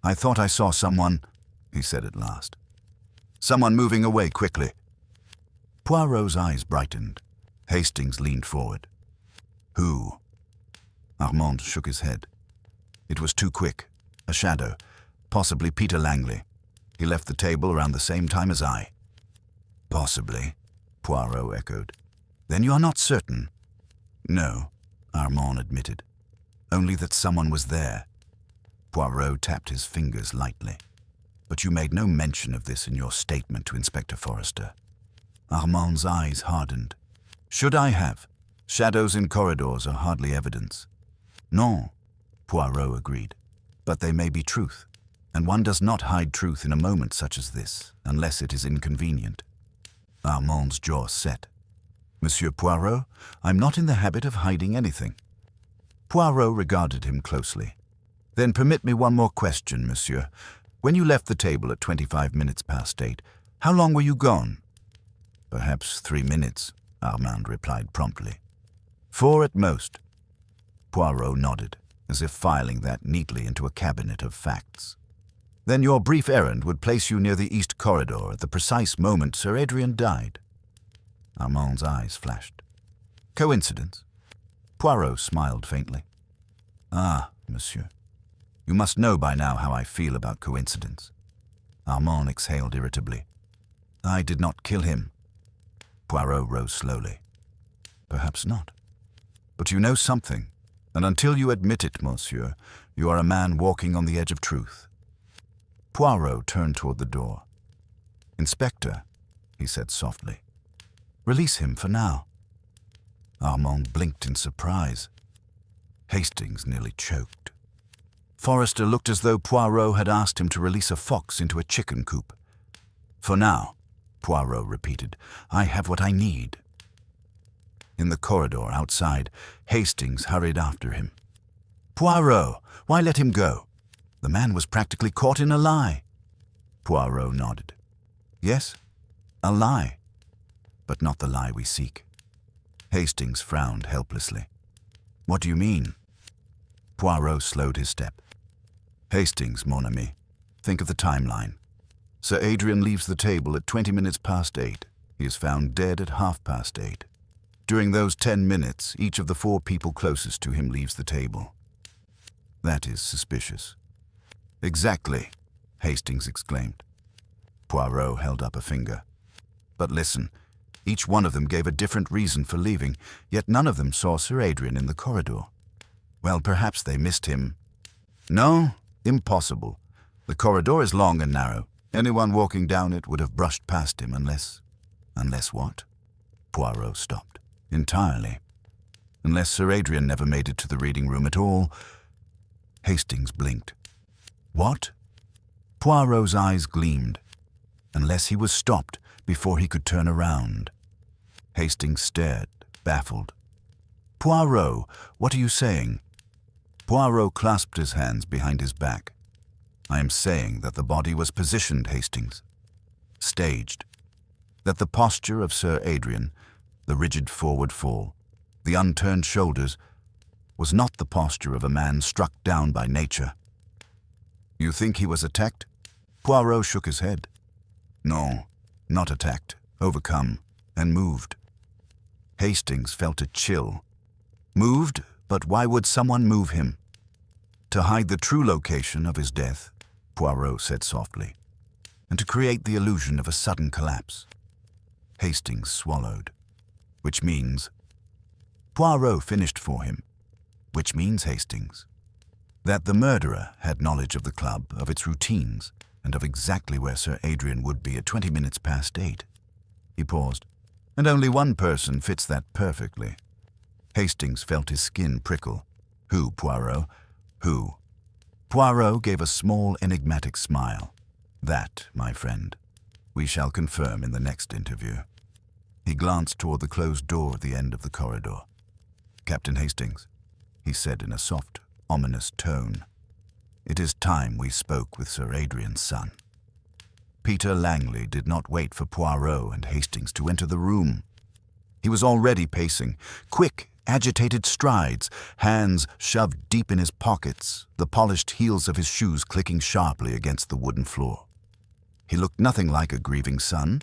[SPEAKER 1] "I thought I saw someone," he said at last. "Someone moving away quickly." Poirot's eyes brightened. Hastings leaned forward. "Who?" Armand shook his head. "It was too quick. A shadow. Possibly Peter Langley. He left the table around the same time as I." "Possibly," Poirot echoed. "Then you are not certain?" "No," Armand admitted. "Only that someone was there." Poirot tapped his fingers lightly. "But you made no mention of this in your statement to Inspector Forrester." Armand's eyes hardened. "Should I have? Shadows in corridors are hardly evidence." "Non," Poirot agreed. "But they may be truth, and one does not hide truth in a moment such as this, unless it is inconvenient." Armand's jaw set. "Monsieur Poirot, I'm not in the habit of hiding anything." Poirot regarded him closely. "Then permit me one more question, monsieur. When you left the table at 25 minutes past 8, how long were you gone?" "Perhaps 3 minutes," Armand replied promptly. "4 at most." Poirot nodded, as if filing that neatly into a cabinet of facts. "Then your brief errand would place you near the east corridor at the precise moment Sir Adrian died." Armand's eyes flashed. "Coincidence?" Poirot smiled faintly. "Ah, monsieur. You must know by now how I feel about coincidence." Armand exhaled irritably. "I did not kill him." Poirot rose slowly. "Perhaps not. But you know something, and until you admit it, monsieur, you are a man walking on the edge of truth." Poirot turned toward the door. "Inspector," he said softly, "release him for now." Armand blinked in surprise. Hastings nearly choked. Forrester looked as though Poirot had asked him to release a fox into a chicken coop. "For now," Poirot repeated, "I have what I need." In the corridor outside, Hastings hurried after him. "Poirot, why let him go? The man was practically caught in a lie." Poirot nodded. "Yes, a lie, but not the lie we seek." Hastings frowned helplessly. "What do you mean?" Poirot slowed his step. "Hastings, mon ami, think of the timeline. Sir Adrian leaves the table at 20 minutes past 8. He is found dead at 8:30. During those 10 minutes, each of the 4 people closest to him leaves the table. That is suspicious." "Exactly," Hastings exclaimed. Poirot held up a finger. "But listen, each one of them gave a different reason for leaving, yet none of them saw Sir Adrian in the corridor. Well, perhaps they missed him." "No, impossible. The corridor is long and narrow. Anyone walking down it would have brushed past him unless—" "Unless what?" Poirot stopped. "Entirely. Unless Sir Adrian never made it to the reading room at all." Hastings blinked. "What?" Poirot's eyes gleamed. "Unless he was stopped before he could turn around." Hastings stared, baffled. "Poirot, what are you saying?" Poirot clasped his hands behind his back. "I am saying that the body was positioned, Hastings. Staged. That the posture of Sir Adrian, the rigid forward fall, the unturned shoulders, was not the posture of a man struck down by nature." "You think he was attacked?" Poirot shook his head. "No, not attacked, overcome, and moved." Hastings felt a chill. "Moved, but why would someone move him?" "To hide the true location of his death," Poirot said softly, "and to create the illusion of a sudden collapse." Hastings swallowed. "Which means—" Poirot finished for him. "Which means, Hastings, that the murderer had knowledge of the club, of its routines, and of exactly where Sir Adrian would be at 20 minutes past 8. He paused. "And only one person fits that perfectly." Hastings felt his skin prickle. "Who, Poirot? Who?" Poirot gave a small, enigmatic smile. "That, my friend, we shall confirm in the next interview." He glanced toward the closed door at the end of the corridor. "Captain Hastings," he said in a soft, ominous tone, "it is time we spoke with Sir Adrian's son." Peter Langley did not wait for Poirot and Hastings to enter the room. He was already pacing, quick, agitated strides, hands shoved deep in his pockets, the polished heels of his shoes clicking sharply against the wooden floor. He looked nothing like a grieving son.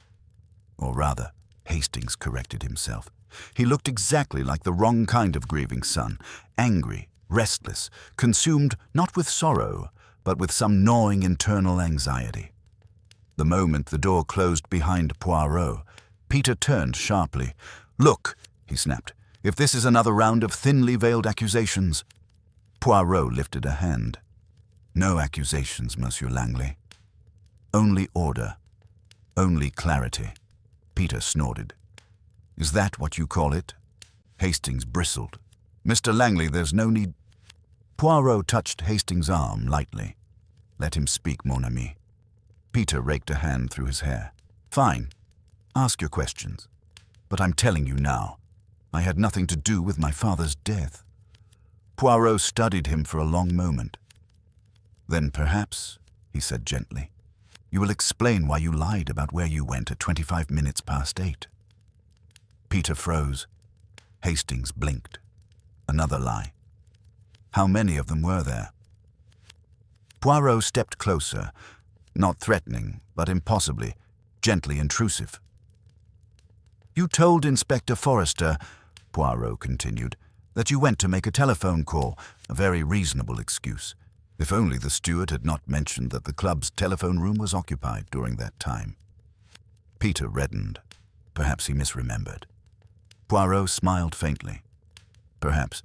[SPEAKER 1] Or rather, Hastings corrected himself. He looked exactly like the wrong kind of grieving son, angry, restless, consumed not with sorrow, but with some gnawing internal anxiety. The moment the door closed behind Poirot, Peter turned sharply. "Look," he snapped, "if this is another round of thinly veiled accusations—" Poirot lifted a hand. "No accusations, Monsieur Langley. Only order. Only clarity." Peter snorted. "Is that what you call it?" Hastings bristled. "Mr. Langley, there's no need—" Poirot touched Hastings' arm lightly. "Let him speak, mon ami." Peter raked a hand through his hair. "Fine. Ask your questions. But I'm telling you now, I had nothing to do with my father's death." Poirot studied him for a long moment. "Then perhaps," he said gently, "you will explain why you lied about where you went at 25 minutes past 8. Peter froze. Hastings blinked. Another lie. "How many of them were there?" Poirot stepped closer, not threatening, but impossibly, gently intrusive. "You told Inspector Forrester," Poirot continued, "that you went to make a telephone call, a very reasonable excuse. If only the steward had not mentioned that the club's telephone room was occupied during that time." Peter reddened. Perhaps he misremembered. Poirot smiled faintly. "Perhaps,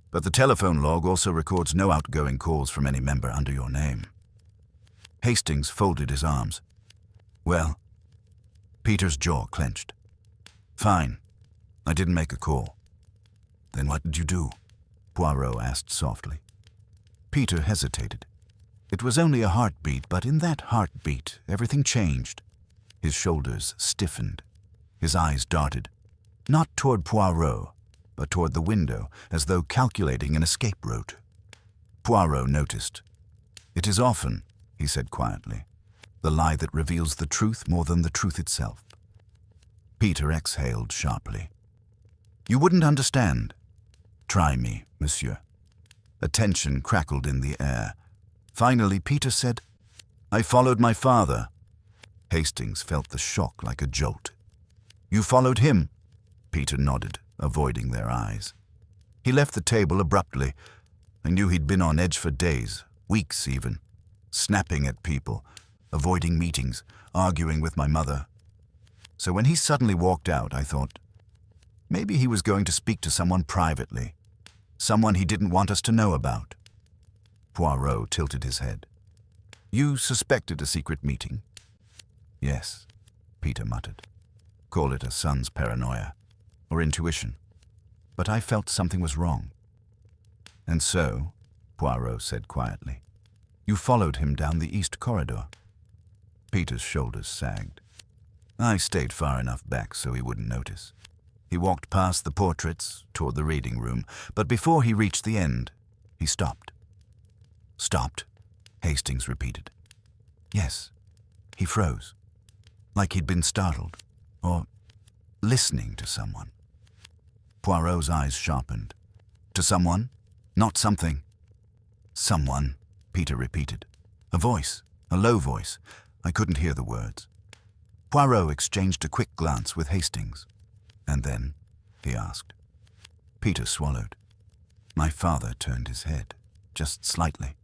[SPEAKER 1] but the telephone log also records no outgoing calls from any member under your name." Hastings folded his arms. "Well?" Peter's jaw clenched. "Fine. I didn't make a call." "Then what did you do?" Poirot asked softly. Peter hesitated. It was only a heartbeat, but in that heartbeat, everything changed. His shoulders stiffened. His eyes darted, not toward Poirot, but toward the window, as though calculating an escape route. Poirot noticed. "It is often," he said quietly, "the lie that reveals the truth more than the truth itself." Peter exhaled sharply. "You wouldn't understand. Try me, monsieur." A tension crackled in the air. Finally, Peter said, "I followed my father." Hastings felt the shock like a jolt. "You followed him?" Peter nodded, avoiding their eyes. "He left the table abruptly. I knew he'd been on edge for days, weeks even, snapping at people, avoiding meetings, arguing with my mother. So when he suddenly walked out, I thought, maybe he was going to speak to someone privately, someone he didn't want us to know about." Poirot tilted his head. "You suspected a secret meeting?" "Yes," Peter muttered. "Call it a son's paranoia, or intuition. But I felt something was wrong." "And so," Poirot said quietly, "you followed him down the east corridor." Peter's shoulders sagged. "I stayed far enough back so he wouldn't notice. He walked past the portraits, toward the reading room, but before he reached the end, he stopped." "Stopped?" Hastings repeated. "Yes." He froze, like he'd been startled, or listening to someone. Poirot's eyes sharpened. "To someone? Not something." "Someone," Peter repeated. "A voice, a low voice. I couldn't hear the words." Poirot exchanged a quick glance with Hastings. "And then?" he asked. Peter swallowed. "My father turned his head, just slightly,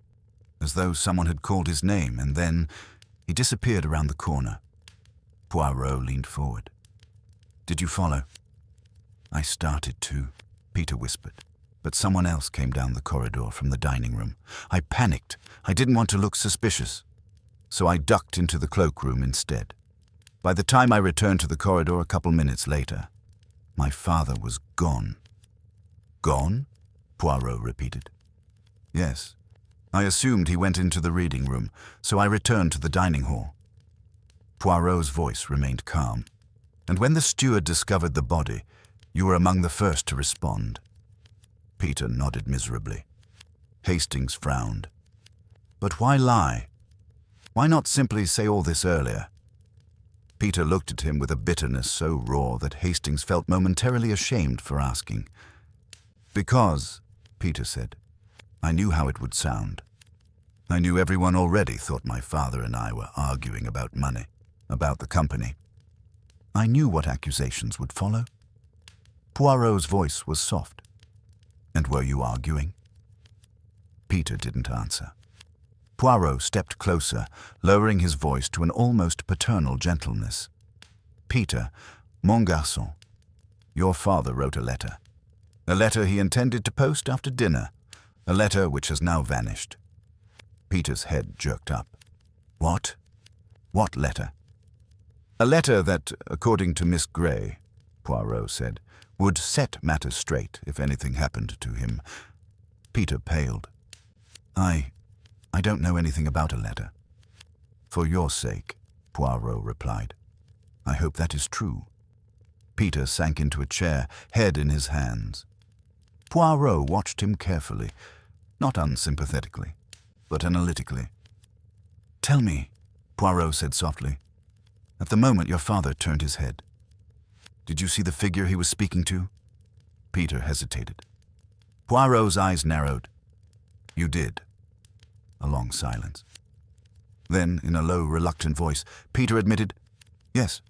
[SPEAKER 1] as though someone had called his name, and then he disappeared around the corner." Poirot leaned forward. "Did you follow?" "I started to," Peter whispered, "but someone else came down the corridor from the dining room. I panicked. I didn't want to look suspicious, so I ducked into the cloakroom instead. By the time I returned to the corridor a couple minutes later, my father was gone." "Gone?" Poirot repeated. "Yes. I assumed he went into the reading room, so I returned to the dining hall." Poirot's voice remained calm. "And when the steward discovered the body, you were among the first to respond." Peter nodded miserably. Hastings frowned. "But why lie? Why not simply say all this earlier?" Peter looked at him with a bitterness so raw that Hastings felt momentarily ashamed for asking. "Because," Peter said, "I knew how it would sound. I knew everyone already thought my father and I were arguing about money, about the company. I knew what accusations would follow." Poirot's voice was soft. "And were you arguing?" Peter didn't answer. Poirot stepped closer, lowering his voice to an almost paternal gentleness. "Peter, mon garçon, your father wrote a letter. A letter he intended to post after dinner, a letter which has now vanished." Peter's head jerked up. "What? What letter?" "A letter that, according to Miss Grey," Poirot said, "would set matters straight if anything happened to him." Peter paled. I don't know anything about a letter." "For your sake," Poirot replied. "I hope that is true." Peter sank into a chair, head in his hands. Poirot watched him carefully, not unsympathetically, but analytically. "Tell me," Poirot said softly. "At the moment your father turned his head, did you see the figure he was speaking to?" Peter hesitated. Poirot's eyes narrowed. "You did." A long silence. Then, in a low, reluctant voice, Peter admitted, "Yes,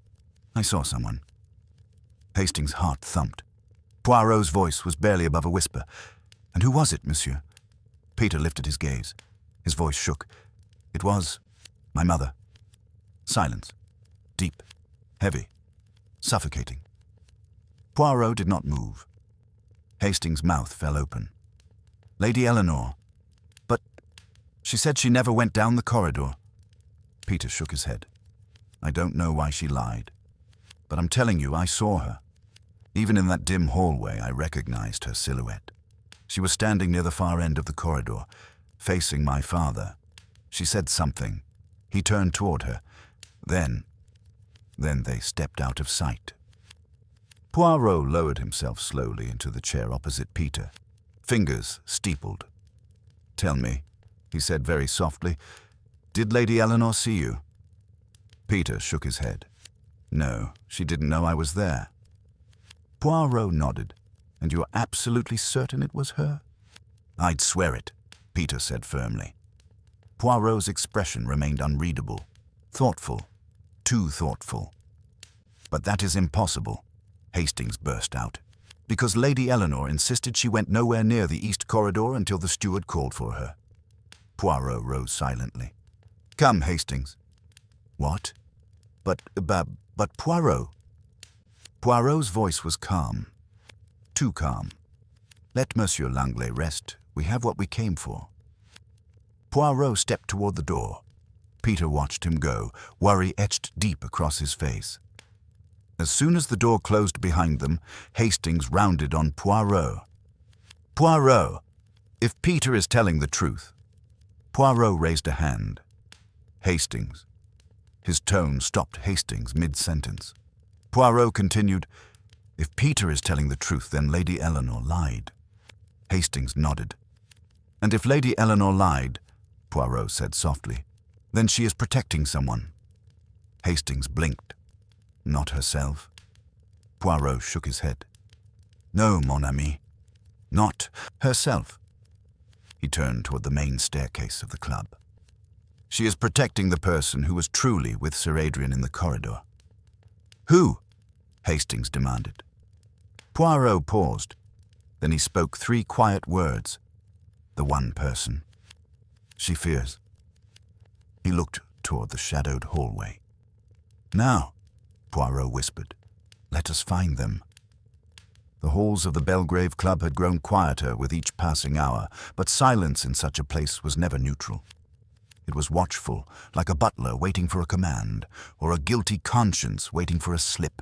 [SPEAKER 1] I saw someone." Hastings' heart thumped. Poirot's voice was barely above a whisper. "And who was it, monsieur?" Peter lifted his gaze. His voice shook. "It was my mother." Silence. Deep, heavy, suffocating. Poirot did not move. Hastings' mouth fell open. "Lady Eleanor. But she said she never went down the corridor." Peter shook his head. "I don't know why she lied. But I'm telling you, I saw her. Even in that dim hallway, I recognized her silhouette." She was standing near the far end of the corridor, facing my father. She said something. He turned toward her. Then they stepped out of sight. Poirot lowered himself slowly into the chair opposite Peter, fingers steepled. "Tell me," he said very softly, "did Lady Eleanor see you?" Peter shook his head. "No, she didn't know I was there." Poirot nodded. "And you're absolutely certain it was her?" "I'd swear it," Peter said firmly. Poirot's expression remained unreadable, thoughtful, too thoughtful. "But that is impossible," Hastings burst out, "because Lady Eleanor insisted she went nowhere near the east corridor until the steward called for her." Poirot rose silently. "Come, Hastings." "What?" But Poirot." Poirot's voice was calm, too calm. "Let Monsieur Langley rest. We have what we came for." Poirot stepped toward the door. Peter watched him go, worry etched deep across his face. As soon as the door closed behind them, Hastings rounded on Poirot. "Poirot, if Peter is telling the truth—" Poirot raised a hand. "Hastings." His tone stopped Hastings mid-sentence. Poirot continued, "If Peter is telling the truth, then Lady Eleanor lied." Hastings nodded. "And if Lady Eleanor lied," Poirot said softly, "then she is protecting someone." Hastings blinked. "Not herself?" Poirot shook his head. "No, mon ami. Not herself." He turned toward the main staircase of the club. "She is protecting the person who was truly with Sir Adrian in the corridor." "Who?" Hastings demanded. Poirot paused. Then he spoke 3 quiet words. "The one person. She fears." He looked toward the shadowed hallway. "Now," Poirot whispered, "let us find them." The halls of the Belgrave Club had grown quieter with each passing hour, but silence in such a place was never neutral. It was watchful, like a butler waiting for a command, or a guilty conscience waiting for a slip.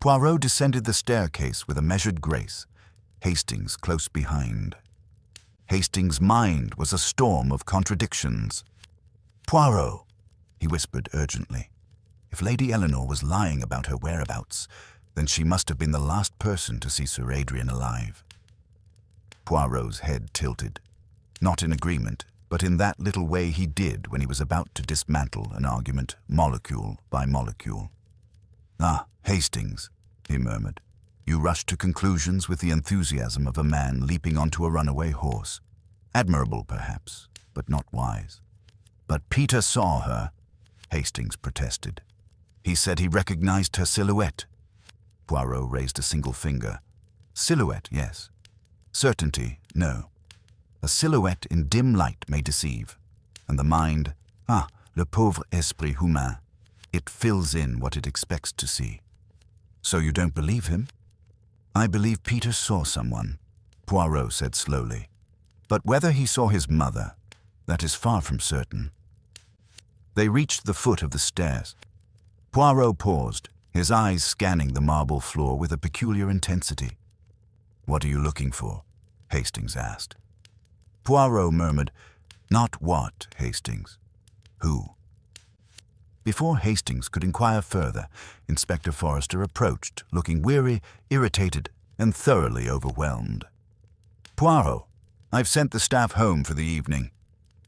[SPEAKER 1] Poirot descended the staircase with a measured grace, Hastings close behind. Hastings' mind was a storm of contradictions. "Poirot," he whispered urgently, "if Lady Eleanor was lying about her whereabouts, then she must have been the last person to see Sir Adrian alive." Poirot's head tilted, not in agreement, but in that little way he did when he was about to dismantle an argument molecule by molecule. "Ah, Hastings," he murmured, "you rush to conclusions with the enthusiasm of a man leaping onto a runaway horse. Admirable, perhaps, but not wise." "But Peter saw her," Hastings protested. "He said he recognized her silhouette." Poirot raised a single finger. "Silhouette, yes. Certainty, no. A silhouette in dim light may deceive, and the mind, le pauvre esprit humain, it fills in what it expects to see." "So you don't believe him?" "I believe Peter saw someone," Poirot said slowly. "But whether he saw his mother, that is far from certain." They reached the foot of the stairs. Poirot paused, his eyes scanning the marble floor with a peculiar intensity. "What are you looking for?" Hastings asked. Poirot murmured, "Not what, Hastings. Who?" Before Hastings could inquire further, Inspector Forrester approached, looking weary, irritated, and thoroughly overwhelmed. "Poirot, I've sent the staff home for the evening.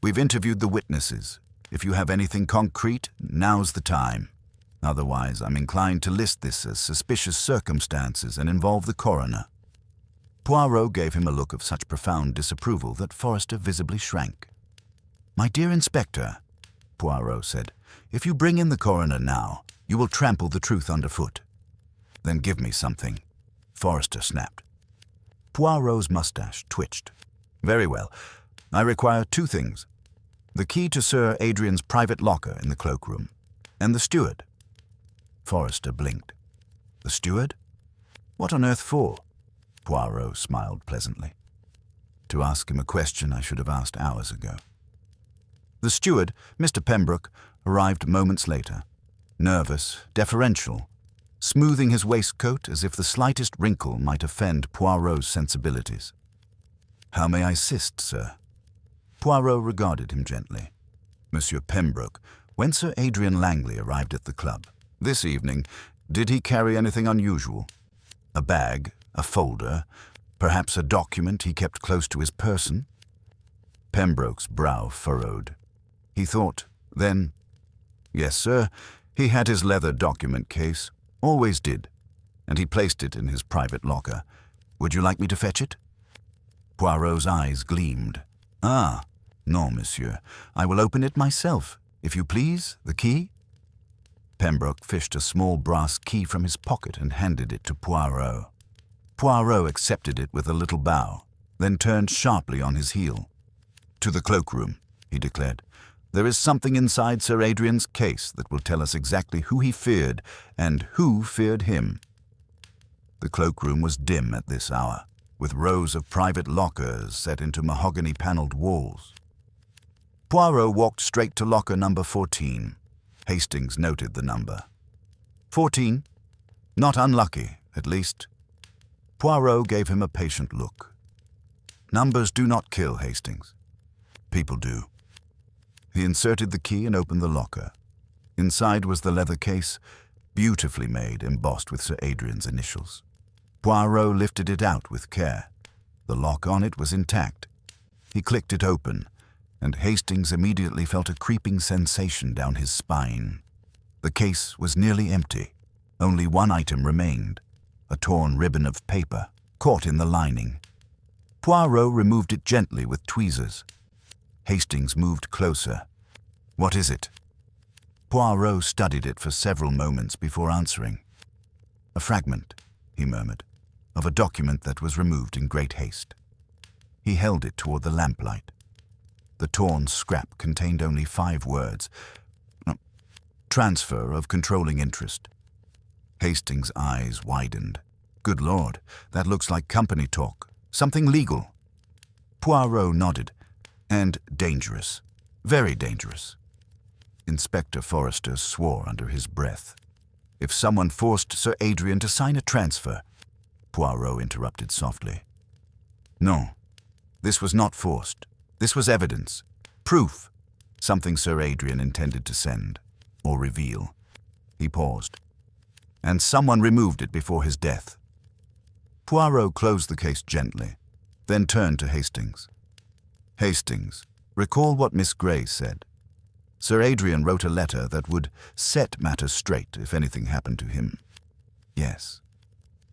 [SPEAKER 1] We've interviewed the witnesses. If you have anything concrete, now's the time. Otherwise, I'm inclined to list this as suspicious circumstances and involve the coroner." Poirot gave him a look of such profound disapproval that Forrester visibly shrank. "My dear Inspector," Poirot said, "if you bring in the coroner now, you will trample the truth underfoot." "Then give me something," Forrester snapped. Poirot's mustache twitched. "Very well. I require 2 things. The key to Sir Adrian's private locker in the cloakroom, and the steward." Forrester blinked. "The steward? What on earth for?" Poirot smiled pleasantly. "To ask him a question I should have asked hours ago." The steward, Mr. Pembroke, arrived moments later, nervous, deferential, smoothing his waistcoat as if the slightest wrinkle might offend Poirot's sensibilities. "How may I assist, sir?" Poirot regarded him gently. "Monsieur Pembroke, when Sir Adrian Langley arrived at the club this evening, did he carry anything unusual? A bag, a folder, perhaps a document he kept close to his person?" Pembroke's brow furrowed. He thought, then, "Yes, sir, he had his leather document case, always did, and he placed it in his private locker. Would you like me to fetch it?" Poirot's eyes gleamed. "Ah, no, monsieur. I will open it myself, if you please. The key?" Pembroke fished a small brass key from his pocket and handed it to Poirot. Poirot accepted it with a little bow, then turned sharply on his heel. "To the cloakroom," he declared. "There is something inside Sir Adrian's case that will tell us exactly who he feared and who feared him." The cloakroom was dim at this hour, with rows of private lockers set into mahogany-panelled walls. Poirot walked straight to locker number 14. Hastings noted the number. 14? Not unlucky, at least. Poirot gave him a patient look. "Numbers do not kill, Hastings. People do." He inserted the key and opened the locker. Inside was the leather case, beautifully made, embossed with Sir Adrian's initials. Poirot lifted it out with care. The lock on it was intact. He clicked it open, and Hastings immediately felt a creeping sensation down his spine. The case was nearly empty. Only one item remained, a torn ribbon of paper, caught in the lining. Poirot removed it gently with tweezers. Hastings moved closer. "What is it?" Poirot studied it for several moments before answering. "A fragment," he murmured, "of a document that was removed in great haste." He held it toward the lamplight. The torn scrap contained only 5 words. "Transfer of controlling interest." Hastings' eyes widened. "Good Lord, that looks like company talk. Something legal." Poirot nodded. "And dangerous. Very dangerous." Inspector Forrester swore under his breath. "If someone forced Sir Adrian to sign a transfer—" Poirot interrupted softly. "No, this was not forced. This was evidence. Proof. Something Sir Adrian intended to send, or reveal." He paused. "And someone removed it before his death." Poirot closed the case gently, then turned to Hastings. "Hastings, recall what Miss Grey said. Sir Adrian wrote a letter that would set matters straight if anything happened to him." "Yes."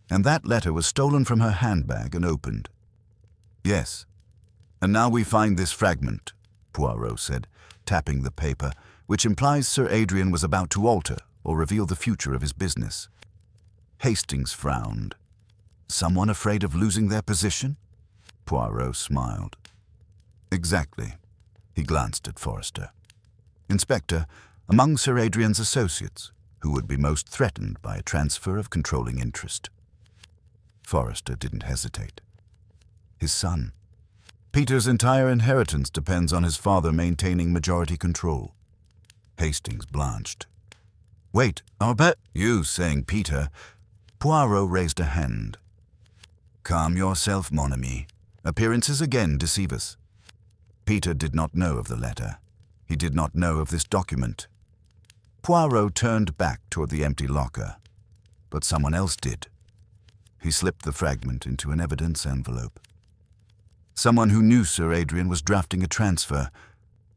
[SPEAKER 1] "And that letter was stolen from her handbag and opened." "Yes. And now we find this fragment," Poirot said, tapping the paper, "which implies Sir Adrian was about to alter or reveal the future of his business." Hastings frowned. "Someone afraid of losing their position?" Poirot smiled. "Exactly." He glanced at Forrester. "Inspector, among Sir Adrian's associates, who would be most threatened by a transfer of controlling interest?" Forrester didn't hesitate. "His son. Peter's entire inheritance depends on his father maintaining majority control." Hastings blanched. "Wait, I'll bet—" "You saying Peter—" Poirot raised a hand. "Calm yourself, mon ami. Appearances again deceive us. Peter did not know of the letter. He did not know of this document." Poirot turned back toward the empty locker. "But someone else did." He slipped the fragment into an evidence envelope. "Someone who knew Sir Adrian was drafting a transfer.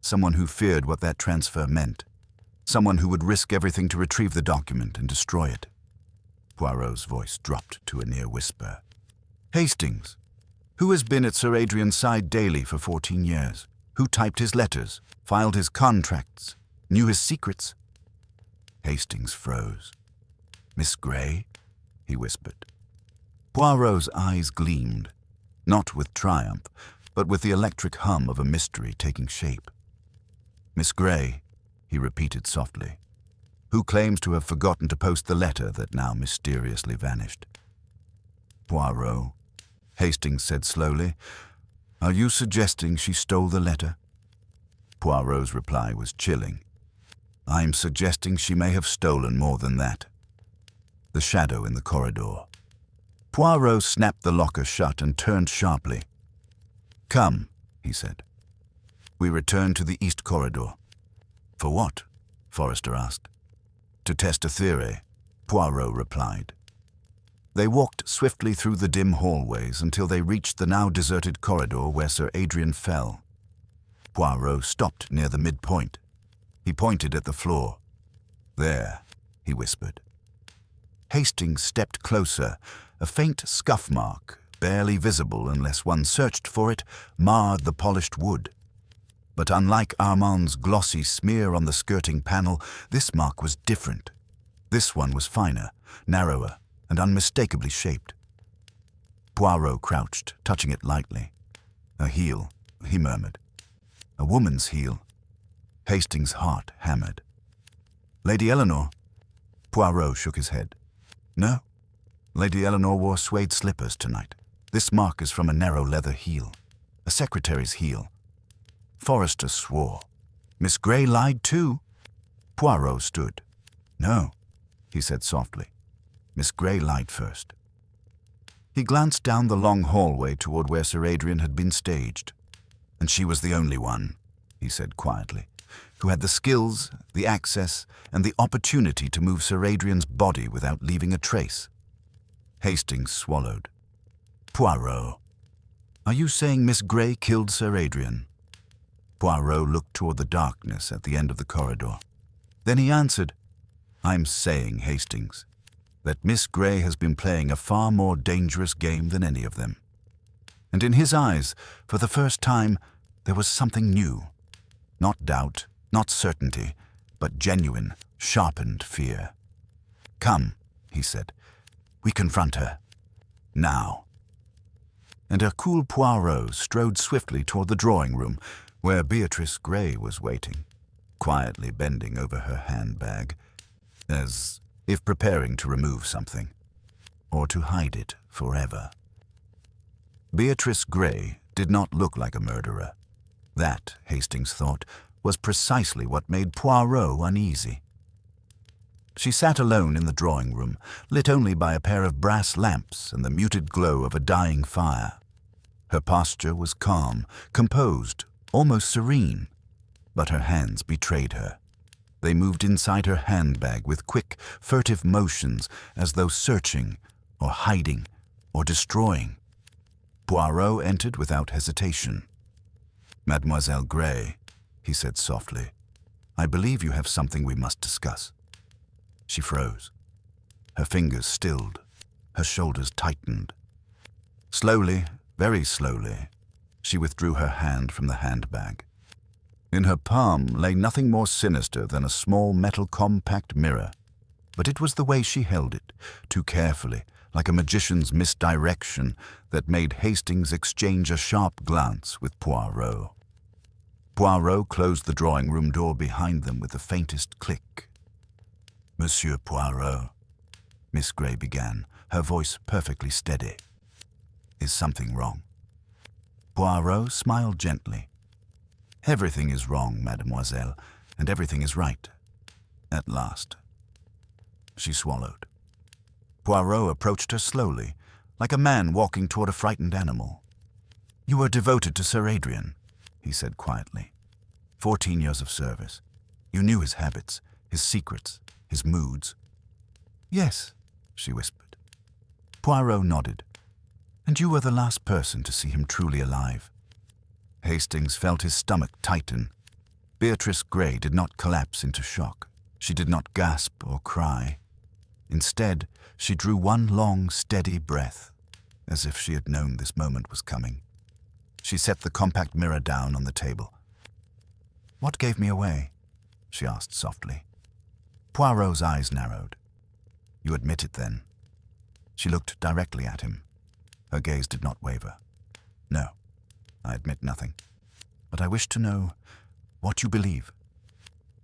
[SPEAKER 1] Someone who feared what that transfer meant. Someone who would risk everything to retrieve the document and destroy it." Poirot's voice dropped to a near whisper. "Hastings, who has been at Sir Adrian's side daily for 14 years? Who typed his letters, filed his contracts, knew his secrets?" Hastings froze. "Miss Grey?" he whispered. Poirot's eyes gleamed, not with triumph, but with the electric hum of a mystery taking shape. "Miss Grey," he repeated softly, "who claims to have forgotten to post the letter that now mysteriously vanished." "Poirot," Hastings said slowly, "are you suggesting she stole the letter?" Poirot's reply was chilling. "I'm suggesting she may have stolen more than that." The shadow in the corridor. Poirot snapped the locker shut and turned sharply. Come, he said. We returned to the east corridor. For what? Forrester asked. To test a theory, Poirot replied. They walked swiftly through the dim hallways until they reached the now deserted corridor where Sir Adrian fell. Poirot stopped near the midpoint. He pointed at the floor. There, he whispered. Hastings stepped closer. A faint scuff mark, barely visible unless one searched for it, marred the polished wood. But unlike Armand's glossy smear on the skirting panel, this mark was different. This one was finer, narrower, and unmistakably shaped. Poirot crouched, touching it lightly. A heel, he murmured. A woman's heel. Hastings' heart hammered. Lady Eleanor? Poirot shook his head. No. Lady Eleanor wore suede slippers tonight. This mark is from a narrow leather heel. A secretary's heel. Forrester swore. Miss Grey lied too. Poirot stood. No, he said softly. Miss Grey lied first. He glanced down the long hallway toward where Sir Adrian had been staged. And she was the only one, he said quietly, who had the skills, the access, and the opportunity to move Sir Adrian's body without leaving a trace. Hastings swallowed. Poirot, are you saying Miss Grey killed Sir Adrian? Poirot looked toward the darkness at the end of the corridor. Then he answered, I'm saying, Hastings, that Miss Grey has been playing a far more dangerous game than any of them. And in his eyes, for the first time, there was something new. Not doubt, not certainty, but genuine, sharpened fear. Come, he said, we confront her. Now. And Hercule Poirot strode swiftly toward the drawing room, where Beatrice Grey was waiting, quietly bending over her handbag, as if preparing to remove something, or to hide it forever. Beatrice Grey did not look like a murderer. That, Hastings thought, was precisely what made Poirot uneasy. She sat alone in the drawing room, lit only by a pair of brass lamps and the muted glow of a dying fire. Her posture was calm, composed, almost serene, but her hands betrayed her. They moved inside her handbag with quick, furtive motions as though searching, or hiding, or destroying. Poirot entered without hesitation. Mademoiselle Grey, he said softly, I believe you have something we must discuss. She froze. Her fingers stilled. Her shoulders tightened. Slowly, very slowly, she withdrew her hand from the handbag. In her palm lay nothing more sinister than a small metal compact mirror, but it was the way she held it, too carefully, like a magician's misdirection, that made Hastings exchange a sharp glance with Poirot. Poirot closed the drawing-room door behind them with the faintest click. Monsieur Poirot, Miss Grey began, her voice perfectly steady. Is something wrong? Poirot smiled gently. Everything is wrong, mademoiselle, and everything is right. At last. She swallowed. Poirot approached her slowly, like a man walking toward a frightened animal. You were devoted to Sir Adrian, he said quietly. 14 years of service. You knew his habits, his secrets, his moods. Yes, she whispered. Poirot nodded. And you were the last person to see him truly alive. Hastings felt his stomach tighten. Beatrice Grey did not collapse into shock. She did not gasp or cry. Instead, she drew one long, steady breath, as if she had known this moment was coming. She set the compact mirror down on the table. What gave me away? She asked softly. Poirot's eyes narrowed. You admit it, then? She looked directly at him. Her gaze did not waver. No, I admit nothing. But I wish to know what you believe.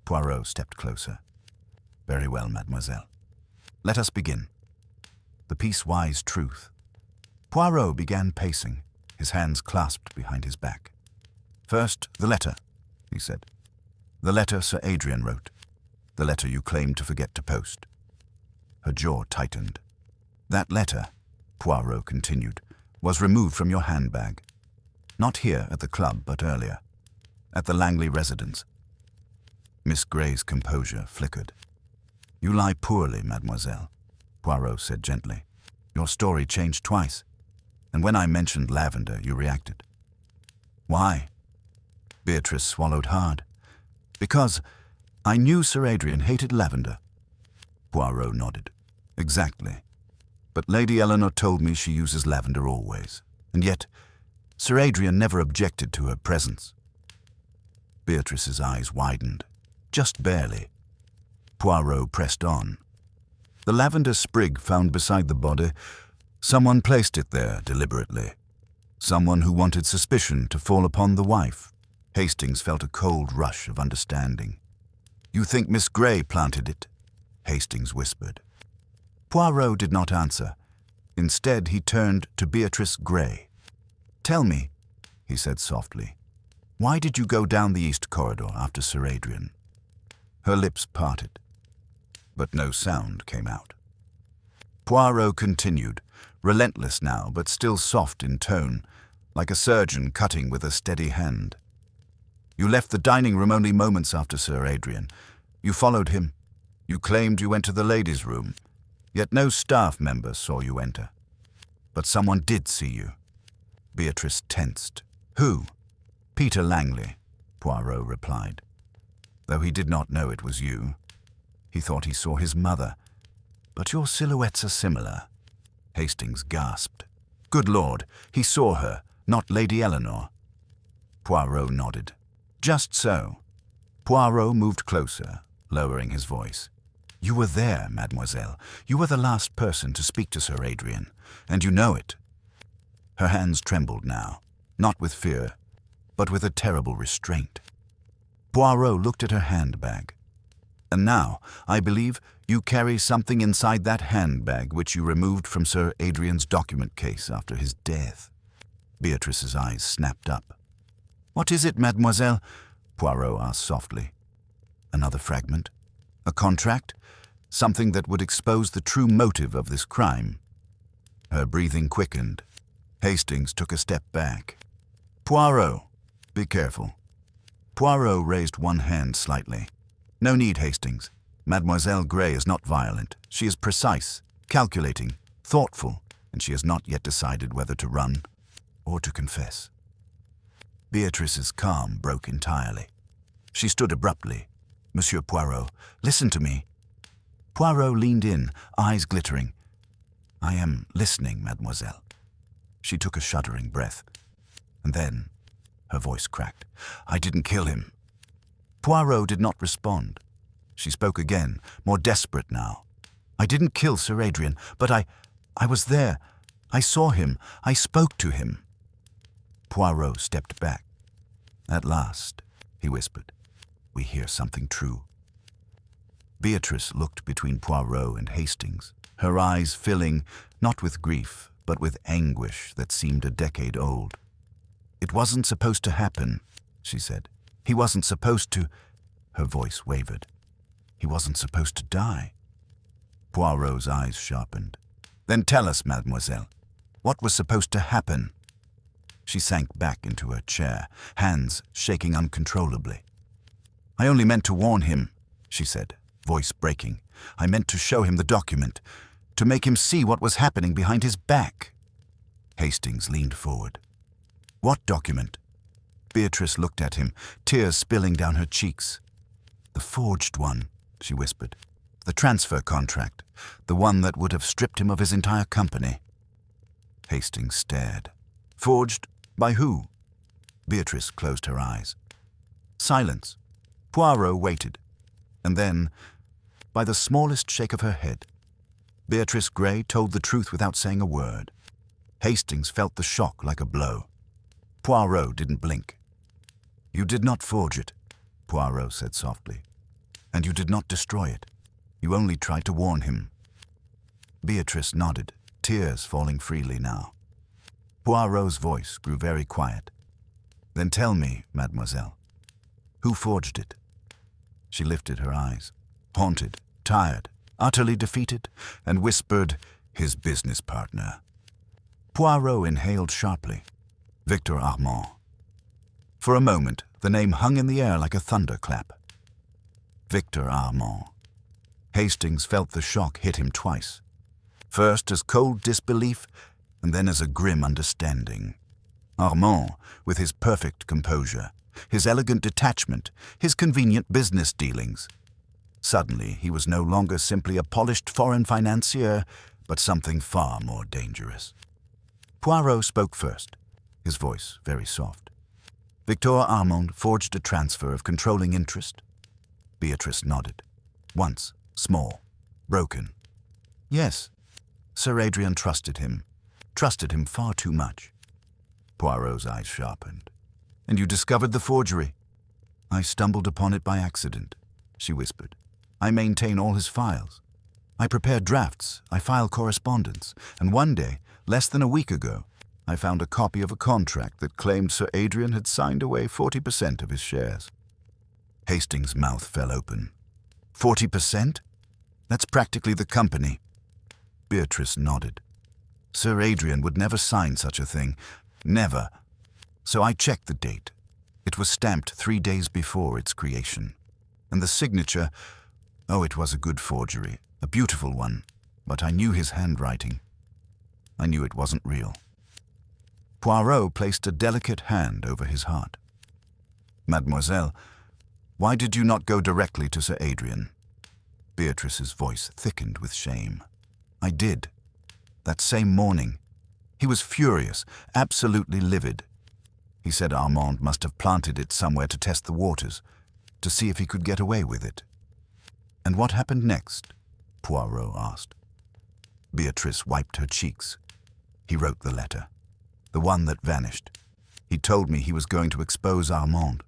[SPEAKER 1] Poirot stepped closer. Very well, mademoiselle. Let us begin. The piece-wise truth. Poirot began pacing, his hands clasped behind his back. First, the letter, he said. The letter Sir Adrian wrote. The letter you claimed to forget to post. Her jaw tightened. That letter, Poirot continued, was removed from your handbag. Not here at the club, but earlier. At the Langley residence. Miss Grey's composure flickered. "You lie poorly, mademoiselle," Poirot said gently. "Your story changed twice, and when I mentioned lavender, you reacted." "Why?" Beatrice swallowed hard. "Because I knew Sir Adrian hated lavender." Poirot nodded. "Exactly. But Lady Eleanor told me she uses lavender always, and yet Sir Adrian never objected to her presence." Beatrice's eyes widened, just barely. Poirot pressed on. "The lavender sprig found beside the body, someone placed it there deliberately. Someone who wanted suspicion to fall upon the wife." Hastings felt a cold rush of understanding. "You think Miss Grey planted it?" Hastings whispered. Poirot did not answer. Instead, he turned to Beatrice Grey. "Tell me," he said softly, "why did you go down the east corridor after Sir Adrian?" Her lips parted, but no sound came out. Poirot continued, relentless now, but still soft in tone, like a surgeon cutting with a steady hand. "You left the dining room only moments after Sir Adrian. You followed him. You claimed you went to the ladies' room, yet no staff member saw you enter. But someone did see you." Beatrice tensed. "Who?" "Peter Langley," Poirot replied. "Though he did not know it was you. He thought he saw his mother. But your silhouettes are similar." Hastings gasped. "Good Lord, he saw her, not Lady Eleanor." Poirot nodded. "Just so." Poirot moved closer, lowering his voice. "You were there, mademoiselle. You were the last person to speak to Sir Adrian, and you know it." Her hands trembled now, not with fear, but with a terrible restraint. Poirot looked at her handbag. "And now, I believe, you carry something inside that handbag which you removed from Sir Adrian's document case after his death." Beatrice's eyes snapped up. "What is it, mademoiselle?" Poirot asked softly. "Another fragment? A contract? Something that would expose the true motive of this crime?" Her breathing quickened. Hastings took a step back. "Poirot, be careful." Poirot raised one hand slightly. "No need, Hastings. Mademoiselle Grey is not violent. She is precise, calculating, thoughtful, and she has not yet decided whether to run or to confess." Beatrice's calm broke entirely. She stood abruptly. "Monsieur Poirot, listen to me." Poirot leaned in, eyes glittering. "I am listening, mademoiselle." She took a shuddering breath. And then, her voice cracked. "I didn't kill him." Poirot did not respond. She spoke again, more desperate now. "I didn't kill Sir Adrian, but I was there. I saw him. I spoke to him." Poirot stepped back. "At last," he whispered, "we hear something true." Beatrice looked between Poirot and Hastings, her eyes filling, not with grief, but with anguish that seemed a decade old. "It wasn't supposed to happen," she said. "He wasn't supposed to—" Her voice wavered. "He wasn't supposed to die." Poirot's eyes sharpened. "Then tell us, mademoiselle, what was supposed to happen?" She sank back into her chair, hands shaking uncontrollably. "I only meant to warn him," she said, voice breaking. "I meant to show him the document, to make him see what was happening behind his back." Hastings leaned forward. "What document?" Beatrice looked at him, tears spilling down her cheeks. "The forged one," she whispered. "The transfer contract, the one that would have stripped him of his entire company." Hastings stared. "Forged by who?" Beatrice closed her eyes. Silence. Poirot waited, and then, by the smallest shake of her head, Beatrice Grey told the truth without saying a word. Hastings felt the shock like a blow. Poirot didn't blink. "You did not forge it," Poirot said softly. "And you did not destroy it. You only tried to warn him." Beatrice nodded, tears falling freely now. Poirot's voice grew very quiet. "Then tell me, mademoiselle, who forged it?" She lifted her eyes, haunted, tired, utterly defeated, and whispered, "His business partner." Poirot inhaled sharply. Victor Armand. For a moment, the name hung in the air like a thunderclap. Victor Armand. Hastings felt the shock hit him twice. First as cold disbelief, and then as a grim understanding. Armand, with his perfect composure, his elegant detachment, his convenient business dealings. Suddenly, he was no longer simply a polished foreign financier, but something far more dangerous. Poirot spoke first, his voice very soft. Victor Armand forged a transfer of controlling interest. Beatrice nodded. Once, small, broken. Yes, Sir Adrian trusted him far too much. Poirot's eyes sharpened. And you discovered the forgery? I stumbled upon it by accident, she whispered. I maintain all his files. I prepare drafts, I file correspondence, and one day, less than a week ago, I found a copy of a contract that claimed Sir Adrian had signed away 40% of his shares. Hastings' mouth fell open. 40%? That's practically the company. Beatrice nodded. Sir Adrian would never sign such a thing. Never. So I checked the date. It was stamped 3 days before its creation. And the signature, oh, it was a good forgery, a beautiful one, but I knew his handwriting. I knew it wasn't real. Poirot placed a delicate hand over his heart. Mademoiselle, why did you not go directly to Sir Adrian? Beatrice's voice thickened with shame. I did. That same morning. He was furious, absolutely livid. He said Armand must have planted it somewhere to test the waters, to see if he could get away with it. And what happened next? Poirot asked. Beatrice wiped her cheeks. He wrote the letter, the one that vanished. He told me he was going to expose Armand,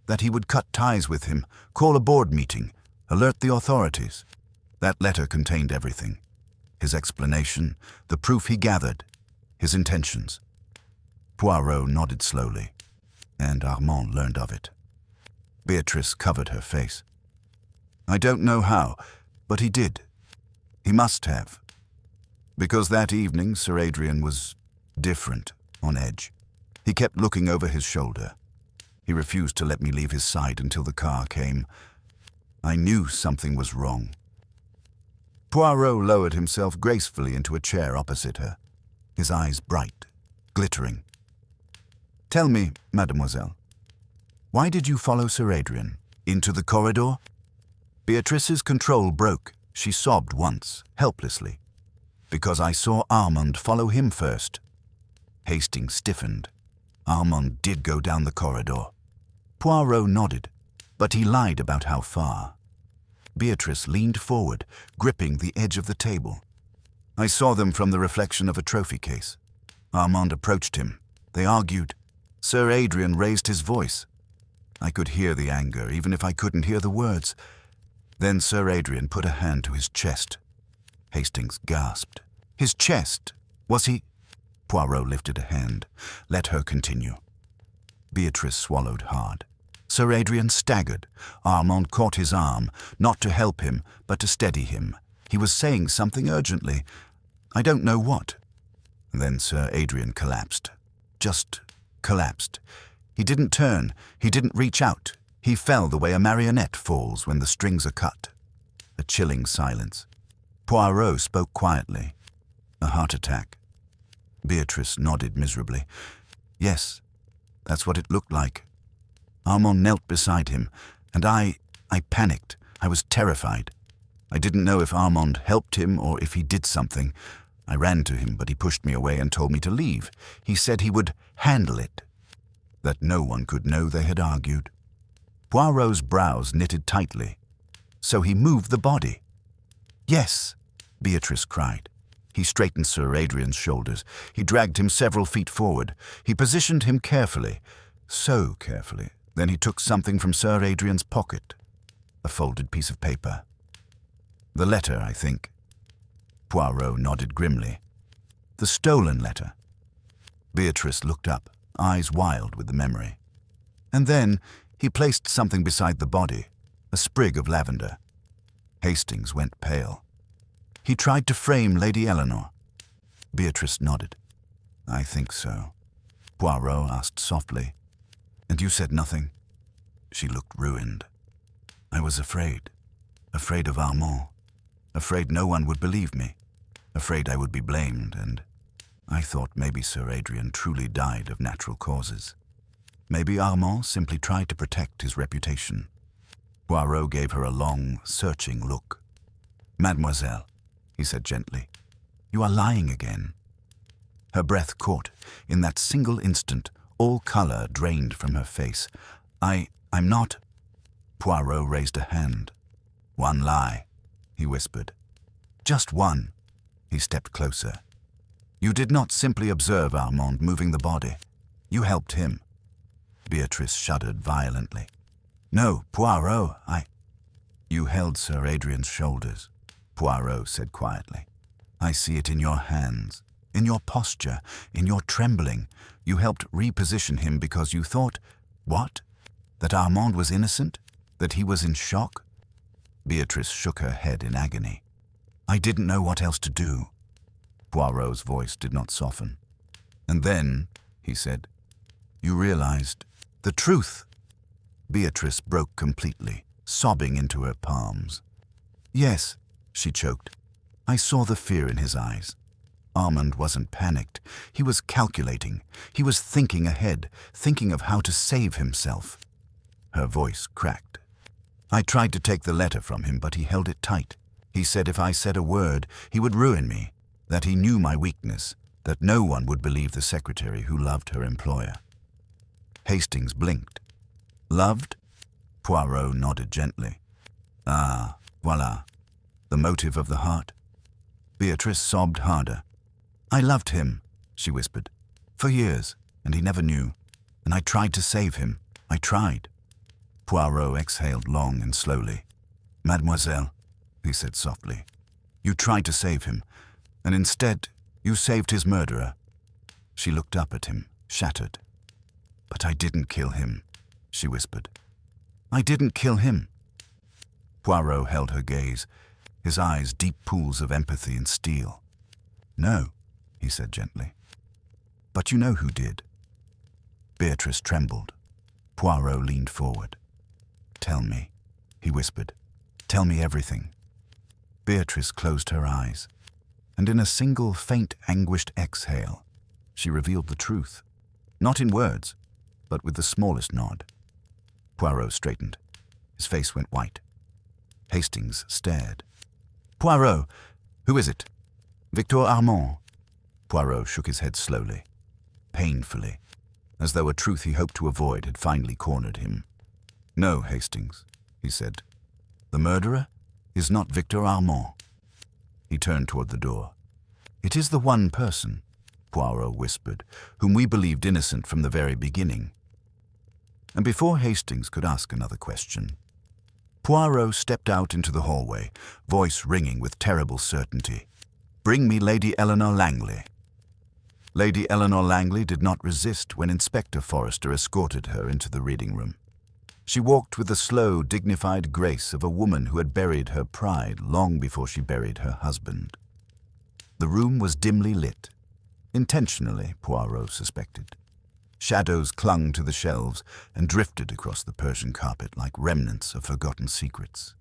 [SPEAKER 1] that he would cut ties with him, call a board meeting, alert the authorities. That letter contained everything. His explanation, the proof he gathered, his intentions. Poirot nodded slowly, and Armand learned of it. Beatrice covered her face. I don't know how, but he did. He must have. Because that evening Sir Adrian was different, on edge. He kept looking over his shoulder. He refused to let me leave his side until the car came. I knew something was wrong. Poirot lowered himself gracefully into a chair opposite her, his eyes bright, glittering. Tell me, mademoiselle, why did you follow Sir Adrian? Into the corridor? Beatrice's control broke. She sobbed once, helplessly. Because I saw Armand follow him first. Hastings stiffened. Armand did go down the corridor. Poirot nodded, but he lied about how far. Beatrice leaned forward, gripping the edge of the table. I saw them from the reflection of a trophy case. Armand approached him. They argued. Sir Adrian raised his voice. I could hear the anger, even if I couldn't hear the words. Then Sir Adrian put a hand to his chest. Hastings gasped. His chest? Was he? Poirot lifted a hand. Let her continue. Beatrice swallowed hard. Sir Adrian staggered. Armand caught his arm, not to help him, but to steady him. He was saying something urgently. I don't know what. Then Sir Adrian collapsed. Just collapsed. He didn't turn. He didn't reach out. He fell the way a marionette falls when the strings are cut. A chilling silence. Poirot spoke quietly. A heart attack. Beatrice nodded miserably. Yes, that's what it looked like. Armand knelt beside him, and I panicked. I was terrified. I didn't know if Armand helped him or if he did something. I ran to him, but he pushed me away and told me to leave. He said he would handle it. That no one could know they had argued. Poirot's brows knitted tightly. So he moved the body. Yes, Beatrice cried. He straightened Sir Adrian's shoulders. He dragged him several feet forward. He positioned him carefully, so carefully. Then he took something from Sir Adrian's pocket, a folded piece of paper. The letter, I think. Poirot nodded grimly. The stolen letter. Beatrice looked up, eyes wild with the memory. And then he placed something beside the body, a sprig of lavender. Hastings went pale. He tried to frame Lady Eleanor. Beatrice nodded. I think so. Poirot asked softly. And you said nothing? She looked ruined. I was afraid. Afraid of Armand. Afraid no one would believe me. Afraid I would be blamed, and I thought maybe Sir Adrian truly died of natural causes. Maybe Armand simply tried to protect his reputation. Poirot gave her a long, searching look. Mademoiselle, he said gently, you are lying again. Her breath caught. In that single instant, all color drained from her face. I'm not. Poirot raised a hand. One lie, he whispered. Just one. He stepped closer. You did not simply observe Armand moving the body. You helped him. Beatrice shuddered violently. No, Poirot, You held Sir Adrian's shoulders, Poirot said quietly. I see it in your hands, in your posture, in your trembling. You helped reposition him because you thought, what? That Armand was innocent? That he was in shock? Beatrice shook her head in agony. I didn't know what else to do. Poirot's voice did not soften. And then, he said, you realized the truth. Beatrice broke completely, sobbing into her palms. Yes, she choked. I saw the fear in his eyes. Armand wasn't panicked. He was calculating. He was thinking ahead, thinking of how to save himself. Her voice cracked. I tried to take the letter from him, but he held it tight. He said if I said a word, he would ruin me, that he knew my weakness, that no one would believe the secretary who loved her employer. Hastings blinked. Loved? Poirot nodded gently. Ah, voilà. The motive of the heart. Beatrice sobbed harder. I loved him, she whispered, for years, and he never knew. And I tried to save him. I tried. Poirot exhaled long and slowly. Mademoiselle, he said softly, you tried to save him, and instead you saved his murderer. She looked up at him, shattered. But I didn't kill him, she whispered. I didn't kill him. Poirot held her gaze, his eyes deep pools of empathy and steel. No, he said gently. But you know who did. Beatrice trembled. Poirot leaned forward. Tell me, he whispered. Tell me everything. Beatrice closed her eyes, and in a single faint, anguished exhale, she revealed the truth. Not in words, but with the smallest nod. Poirot straightened. His face went white. Hastings stared. Poirot, who is it? Victor Armand. Poirot shook his head slowly, painfully, as though a truth he hoped to avoid had finally cornered him. No, Hastings, he said. The murderer is not Victor Armand. He turned toward the door. It is the one person, Poirot whispered, whom we believed innocent from the very beginning. And before Hastings could ask another question, Poirot stepped out into the hallway, voice ringing with terrible certainty. Bring me Lady Eleanor Langley. Lady Eleanor Langley did not resist when Inspector Forrester escorted her into the reading room. She walked with the slow, dignified grace of a woman who had buried her pride long before she buried her husband. The room was dimly lit. Intentionally, Poirot suspected. Shadows clung to the shelves and drifted across the Persian carpet like remnants of forgotten secrets.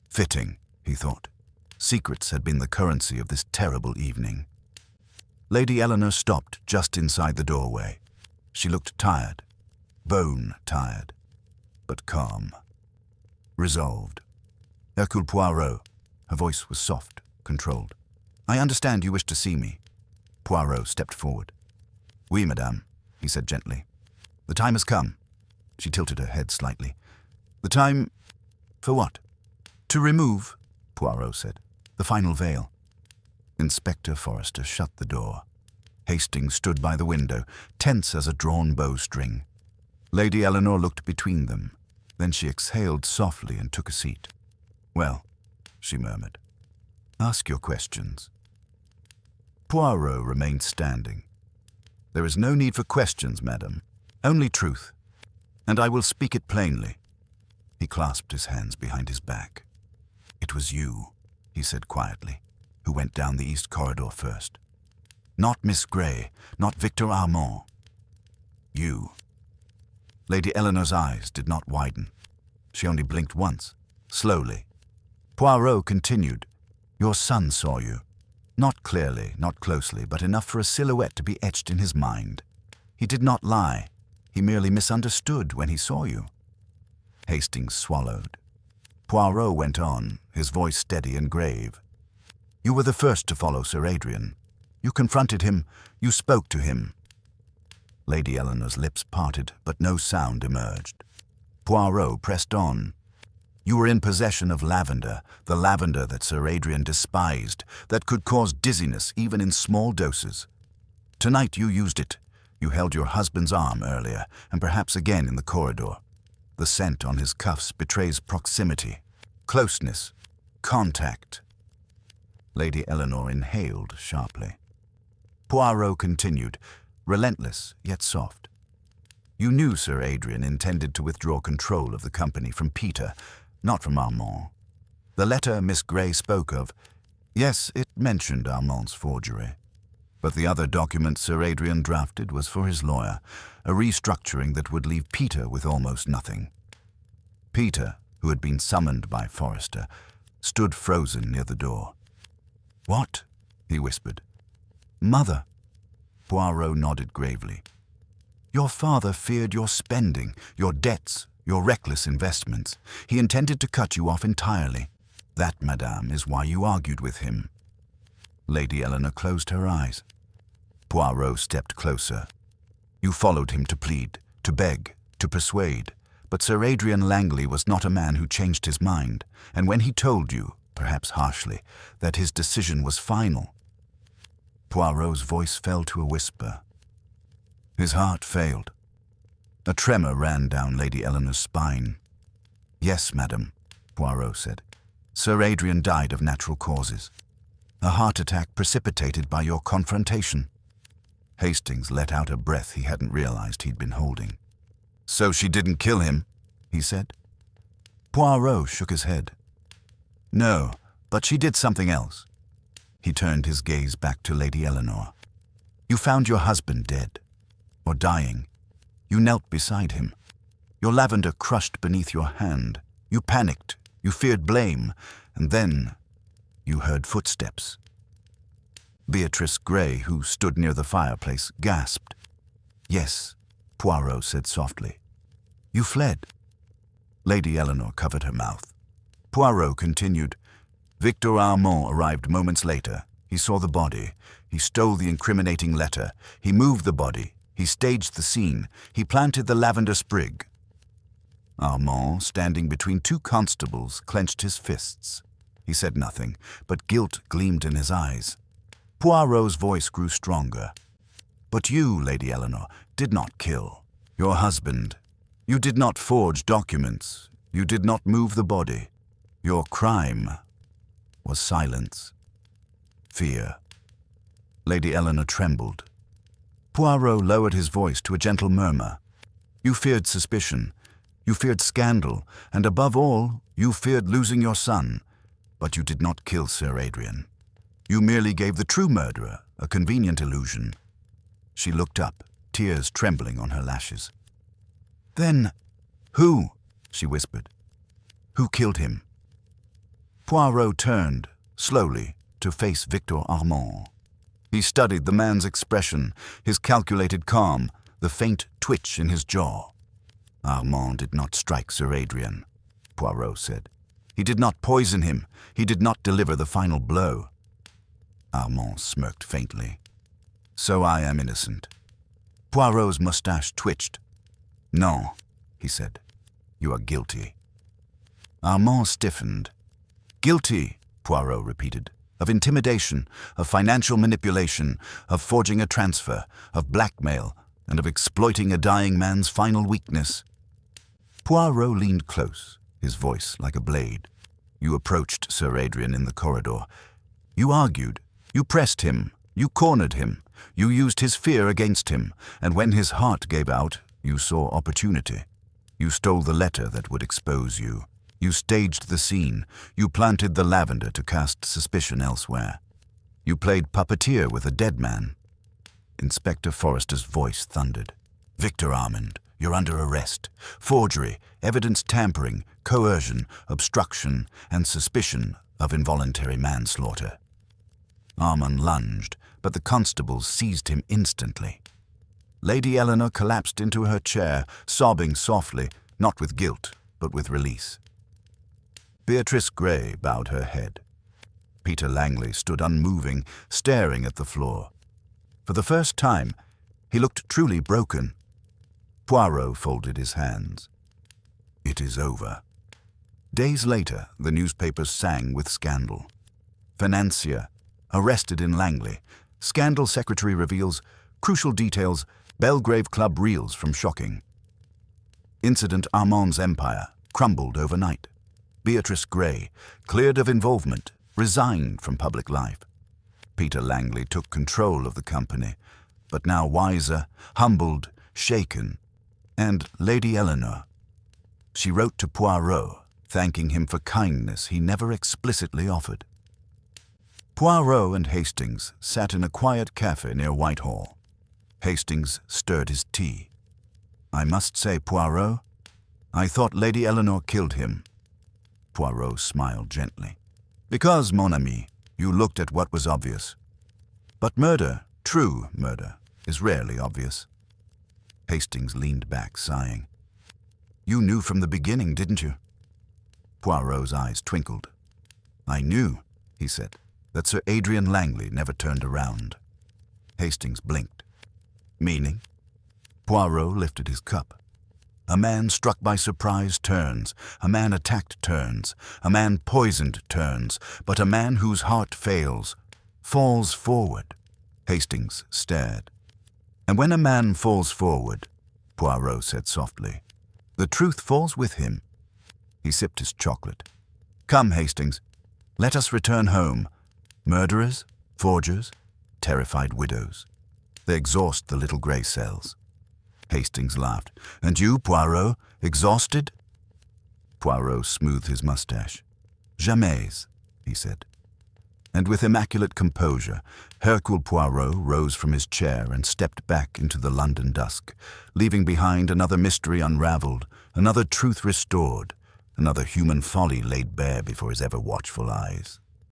[SPEAKER 1] Fitting, he thought. Secrets had been the currency of this terrible evening. Lady Eleanor stopped just inside the doorway. She looked tired, bone-tired, but calm. Resolved. Hercule Poirot. Her voice was soft, controlled. I understand you wish to see me. Poirot stepped forward. Oui, madame, he said gently. The time has come. She tilted her head slightly. The time... for what? To remove, Poirot said, the final veil. Inspector Forrester shut the door. Hastings stood by the window, tense as a drawn bowstring. Lady Eleanor looked between them. Then she exhaled softly and took a seat. Well, she murmured, ask your questions. Poirot remained standing. There is no need for questions, madam, only truth, and I will speak it plainly. He clasped his hands behind his back. It was you, he said quietly, who went down the east corridor first. Not Miss Grey, not Victor Armand. You. Lady Eleanor's eyes did not widen. She only blinked once, slowly. Poirot continued. Your son saw you. Not clearly, not closely, but enough for a silhouette to be etched in his mind. He did not lie. He merely misunderstood when he saw you. Hastings swallowed. Poirot went on, his voice steady and grave. You were the first to follow Sir Adrian. You confronted him, you spoke to him. Lady Eleanor's lips parted, but no sound emerged. Poirot pressed on. You were in possession of lavender, the lavender that Sir Adrian despised, that could cause dizziness even in small doses. Tonight you used it. You held your husband's arm earlier, and perhaps again in the corridor. The scent on his cuffs betrays proximity, closeness, contact. Lady Eleanor inhaled sharply. Poirot continued, relentless yet soft. You knew Sir Adrian intended to withdraw control of the company from Peter, not from Armand. The letter Miss Grey spoke of, yes, it mentioned Armand's forgery. But the other document Sir Adrian drafted was for his lawyer, a restructuring that would leave Peter with almost nothing. Peter, who had been summoned by Forrester, stood frozen near the door. What? He whispered. Mother. Poirot nodded gravely. Your father feared your spending, your debts, your reckless investments. He intended to cut you off entirely. That, madame, is why you argued with him. Lady Eleanor closed her eyes. Poirot stepped closer. You followed him to plead, to beg, to persuade. But Sir Adrian Langley was not a man who changed his mind, and when he told you, perhaps harshly, that his decision was final. Poirot's voice fell to a whisper. His heart failed. A tremor ran down Lady Eleanor's spine. Yes, madam, Poirot said. Sir Adrian died of natural causes. A heart attack precipitated by your confrontation. Hastings let out a breath he hadn't realized he'd been holding. So she didn't kill him, he said. Poirot shook his head. No, but she did something else. He turned his gaze back to Lady Eleanor. You found your husband dead, or dying. You knelt beside him. Your lavender crushed beneath your hand. You panicked, you feared blame, and then you heard footsteps. Beatrice Grey, who stood near the fireplace, gasped. Yes, Poirot said softly. You fled. Lady Eleanor covered her mouth. Poirot continued. Victor Armand arrived moments later. He saw the body. He stole the incriminating letter. He moved the body. He staged the scene. He planted the lavender sprig. Armand, standing between two constables, clenched his fists. He said nothing, but guilt gleamed in his eyes. Poirot's voice grew stronger. But you, Lady Eleanor, did not kill. Your husband. You did not forge documents. You did not move the body. Your crime was silence. Fear. Lady Eleanor trembled. Poirot lowered his voice to a gentle murmur. You feared suspicion. You feared scandal. And above all, you feared losing your son. But you did not kill Sir Adrian. You merely gave the true murderer a convenient illusion. She looked up, tears trembling on her lashes. Then, who? She whispered. Who killed him? Poirot turned, slowly, to face Victor Armand. He studied the man's expression, his calculated calm, the faint twitch in his jaw. Armand did not strike Sir Adrian, Poirot said. He did not poison him. He did not deliver the final blow. Armand smirked faintly. So I am innocent. Poirot's mustache twitched. No, he said. You are guilty. Armand stiffened. Guilty, Poirot repeated, of intimidation, of financial manipulation, of forging a transfer, of blackmail, and of exploiting a dying man's final weakness. Poirot leaned close, his voice like a blade. You approached Sir Adrian in the corridor. You argued. You pressed him. You cornered him. You used his fear against him, and when his heart gave out, you saw opportunity. You stole the letter that would expose you. You staged the scene. You planted the lavender to cast suspicion elsewhere. You played puppeteer with a dead man. Inspector Forrester's voice thundered. Victor Armand, you're under arrest. Forgery, evidence tampering, coercion, obstruction, and suspicion of involuntary manslaughter." Armand lunged, but the constables seized him instantly. Lady Eleanor collapsed into her chair, sobbing softly, not with guilt, but with release. Beatrice Grey bowed her head. Peter Langley stood unmoving, staring at the floor. For the first time, he looked truly broken. Poirot folded his hands. "It is over." Days later, the newspapers sang with scandal. Financier, arrested in Langley. Scandal secretary reveals crucial details. Belgrave Club reels from shocking. Incident Armand's empire crumbled overnight. Beatrice Grey, cleared of involvement, resigned from public life. Peter Langley took control of the company, but now wiser, humbled, shaken. And Lady Eleanor. She wrote to Poirot, thanking him for kindness he never explicitly offered. Poirot and Hastings sat in a quiet cafe near Whitehall. Hastings stirred his tea. "I must say, Poirot, I thought Lady Eleanor killed him." Poirot smiled gently. "Because, mon ami, you looked at what was obvious. But murder, true murder, is rarely obvious." Hastings leaned back, sighing. "You knew from the beginning, didn't you?" Poirot's eyes twinkled. "I knew," he said, "that Sir Adrian Langley never turned around." Hastings blinked. "Meaning?" Poirot lifted his cup. "A man struck by surprise turns, a man attacked turns, a man poisoned turns, but a man whose heart fails, falls forward." Hastings stared. "And when a man falls forward," Poirot said softly, "the truth falls with him." He sipped his chocolate. "Come, Hastings, let us return home. Murderers, forgers, terrified widows. They exhaust the little grey cells." Hastings laughed. "And you, Poirot, exhausted?" Poirot smoothed his mustache. "Jamais," he said. And with immaculate composure, Hercule Poirot rose from his chair and stepped back into the London dusk, leaving behind another mystery unraveled, another truth restored, another human folly laid bare before his ever-watchful eyes.